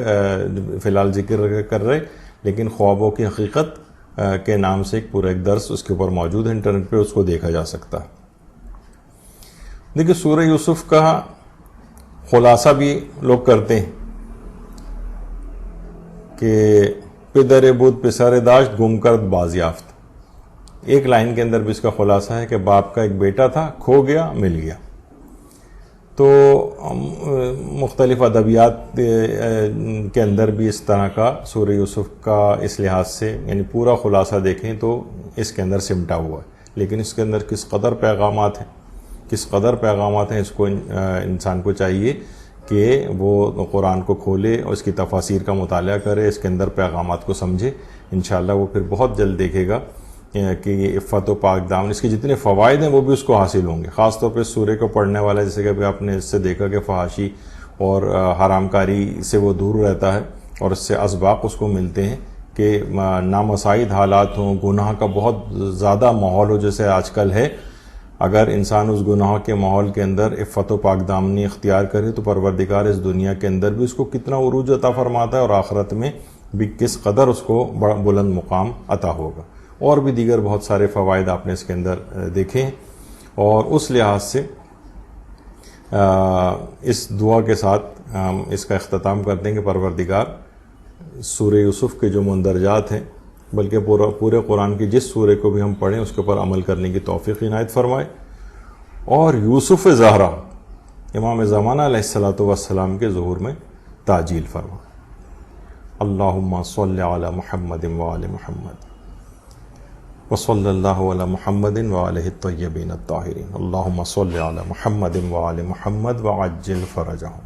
فی الحال ذکر کر رہے. لیکن خوابوں کی حقیقت کے نام سے ایک پورا ایک درس اس کے اوپر موجود ہے انٹرنیٹ پہ، اس کو دیکھا جا سکتا ہے. دیکھیے سورہ یوسف کا خلاصہ بھی لوگ کرتے ہیں کہ پدر بود پسر داشت گم کرد بازیافت. ایک لائن کے اندر بھی اس کا خلاصہ ہے کہ باپ کا ایک بیٹا تھا، کھو گیا مل گیا. تو مختلف ادبیات کے اندر بھی اس طرح کا سورہ یوسف کا اس لحاظ سے یعنی پورا خلاصہ دیکھیں تو اس کے اندر سمٹا ہوا ہے. لیکن اس کے اندر کس قدر پیغامات ہیں اس کو انسان کو چاہیے کہ وہ قرآن کو کھولے اور اس کی تفاسیر کا مطالعہ کرے، اس کے اندر پیغامات کو سمجھے. انشاءاللہ وہ پھر بہت جلد دیکھے گا کہ یہ عفت و پاک دامن اس کے جتنے فوائد ہیں وہ بھی اس کو حاصل ہوں گے. خاص طور پہ سورے کو پڑھنے والا، جیسے کہ ابھی آپ نے اس سے دیکھا کہ فحاشی اور حرام کاری سے وہ دور رہتا ہے اور اس سے اسباق اس کو ملتے ہیں کہ نامساعد حالات ہوں، گناہ کا بہت زیادہ ماحول ہو جیسے آج کل ہے. اگر انسان اس گناہ کے ماحول کے اندر عفت و پاک دامنی اختیار کرے تو پروردگار اس دنیا کے اندر بھی اس کو کتنا عروج عطا فرماتا ہے اور آخرت میں بھی کس قدر اس کو بڑا بلند مقام عطا ہوگا. اور بھی دیگر بہت سارے فوائد آپ نے اس کے اندر دیکھے ہیں. اور اس لحاظ سے اس دعا کے ساتھ ہم اس کا اختتام کرتے ہیں کہ پروردگار سورہ یوسف کے جو مندرجات ہیں بلکہ پورے قرآن کی جس سورے کو بھی ہم پڑھیں اس کے اوپر عمل کرنے کی توفیق عنایت فرمائے اور یوسف زہرا امام زمانہ علیہ السلام کے ظہور میں تعجیل فرمائے. اللہم صلی علی محمد وآل محمد وصلی اللہ علی محمد وآلہ الطیبین الطاہرین. اللہم صلی علی محمد وآل محمد وعجل فرجہم.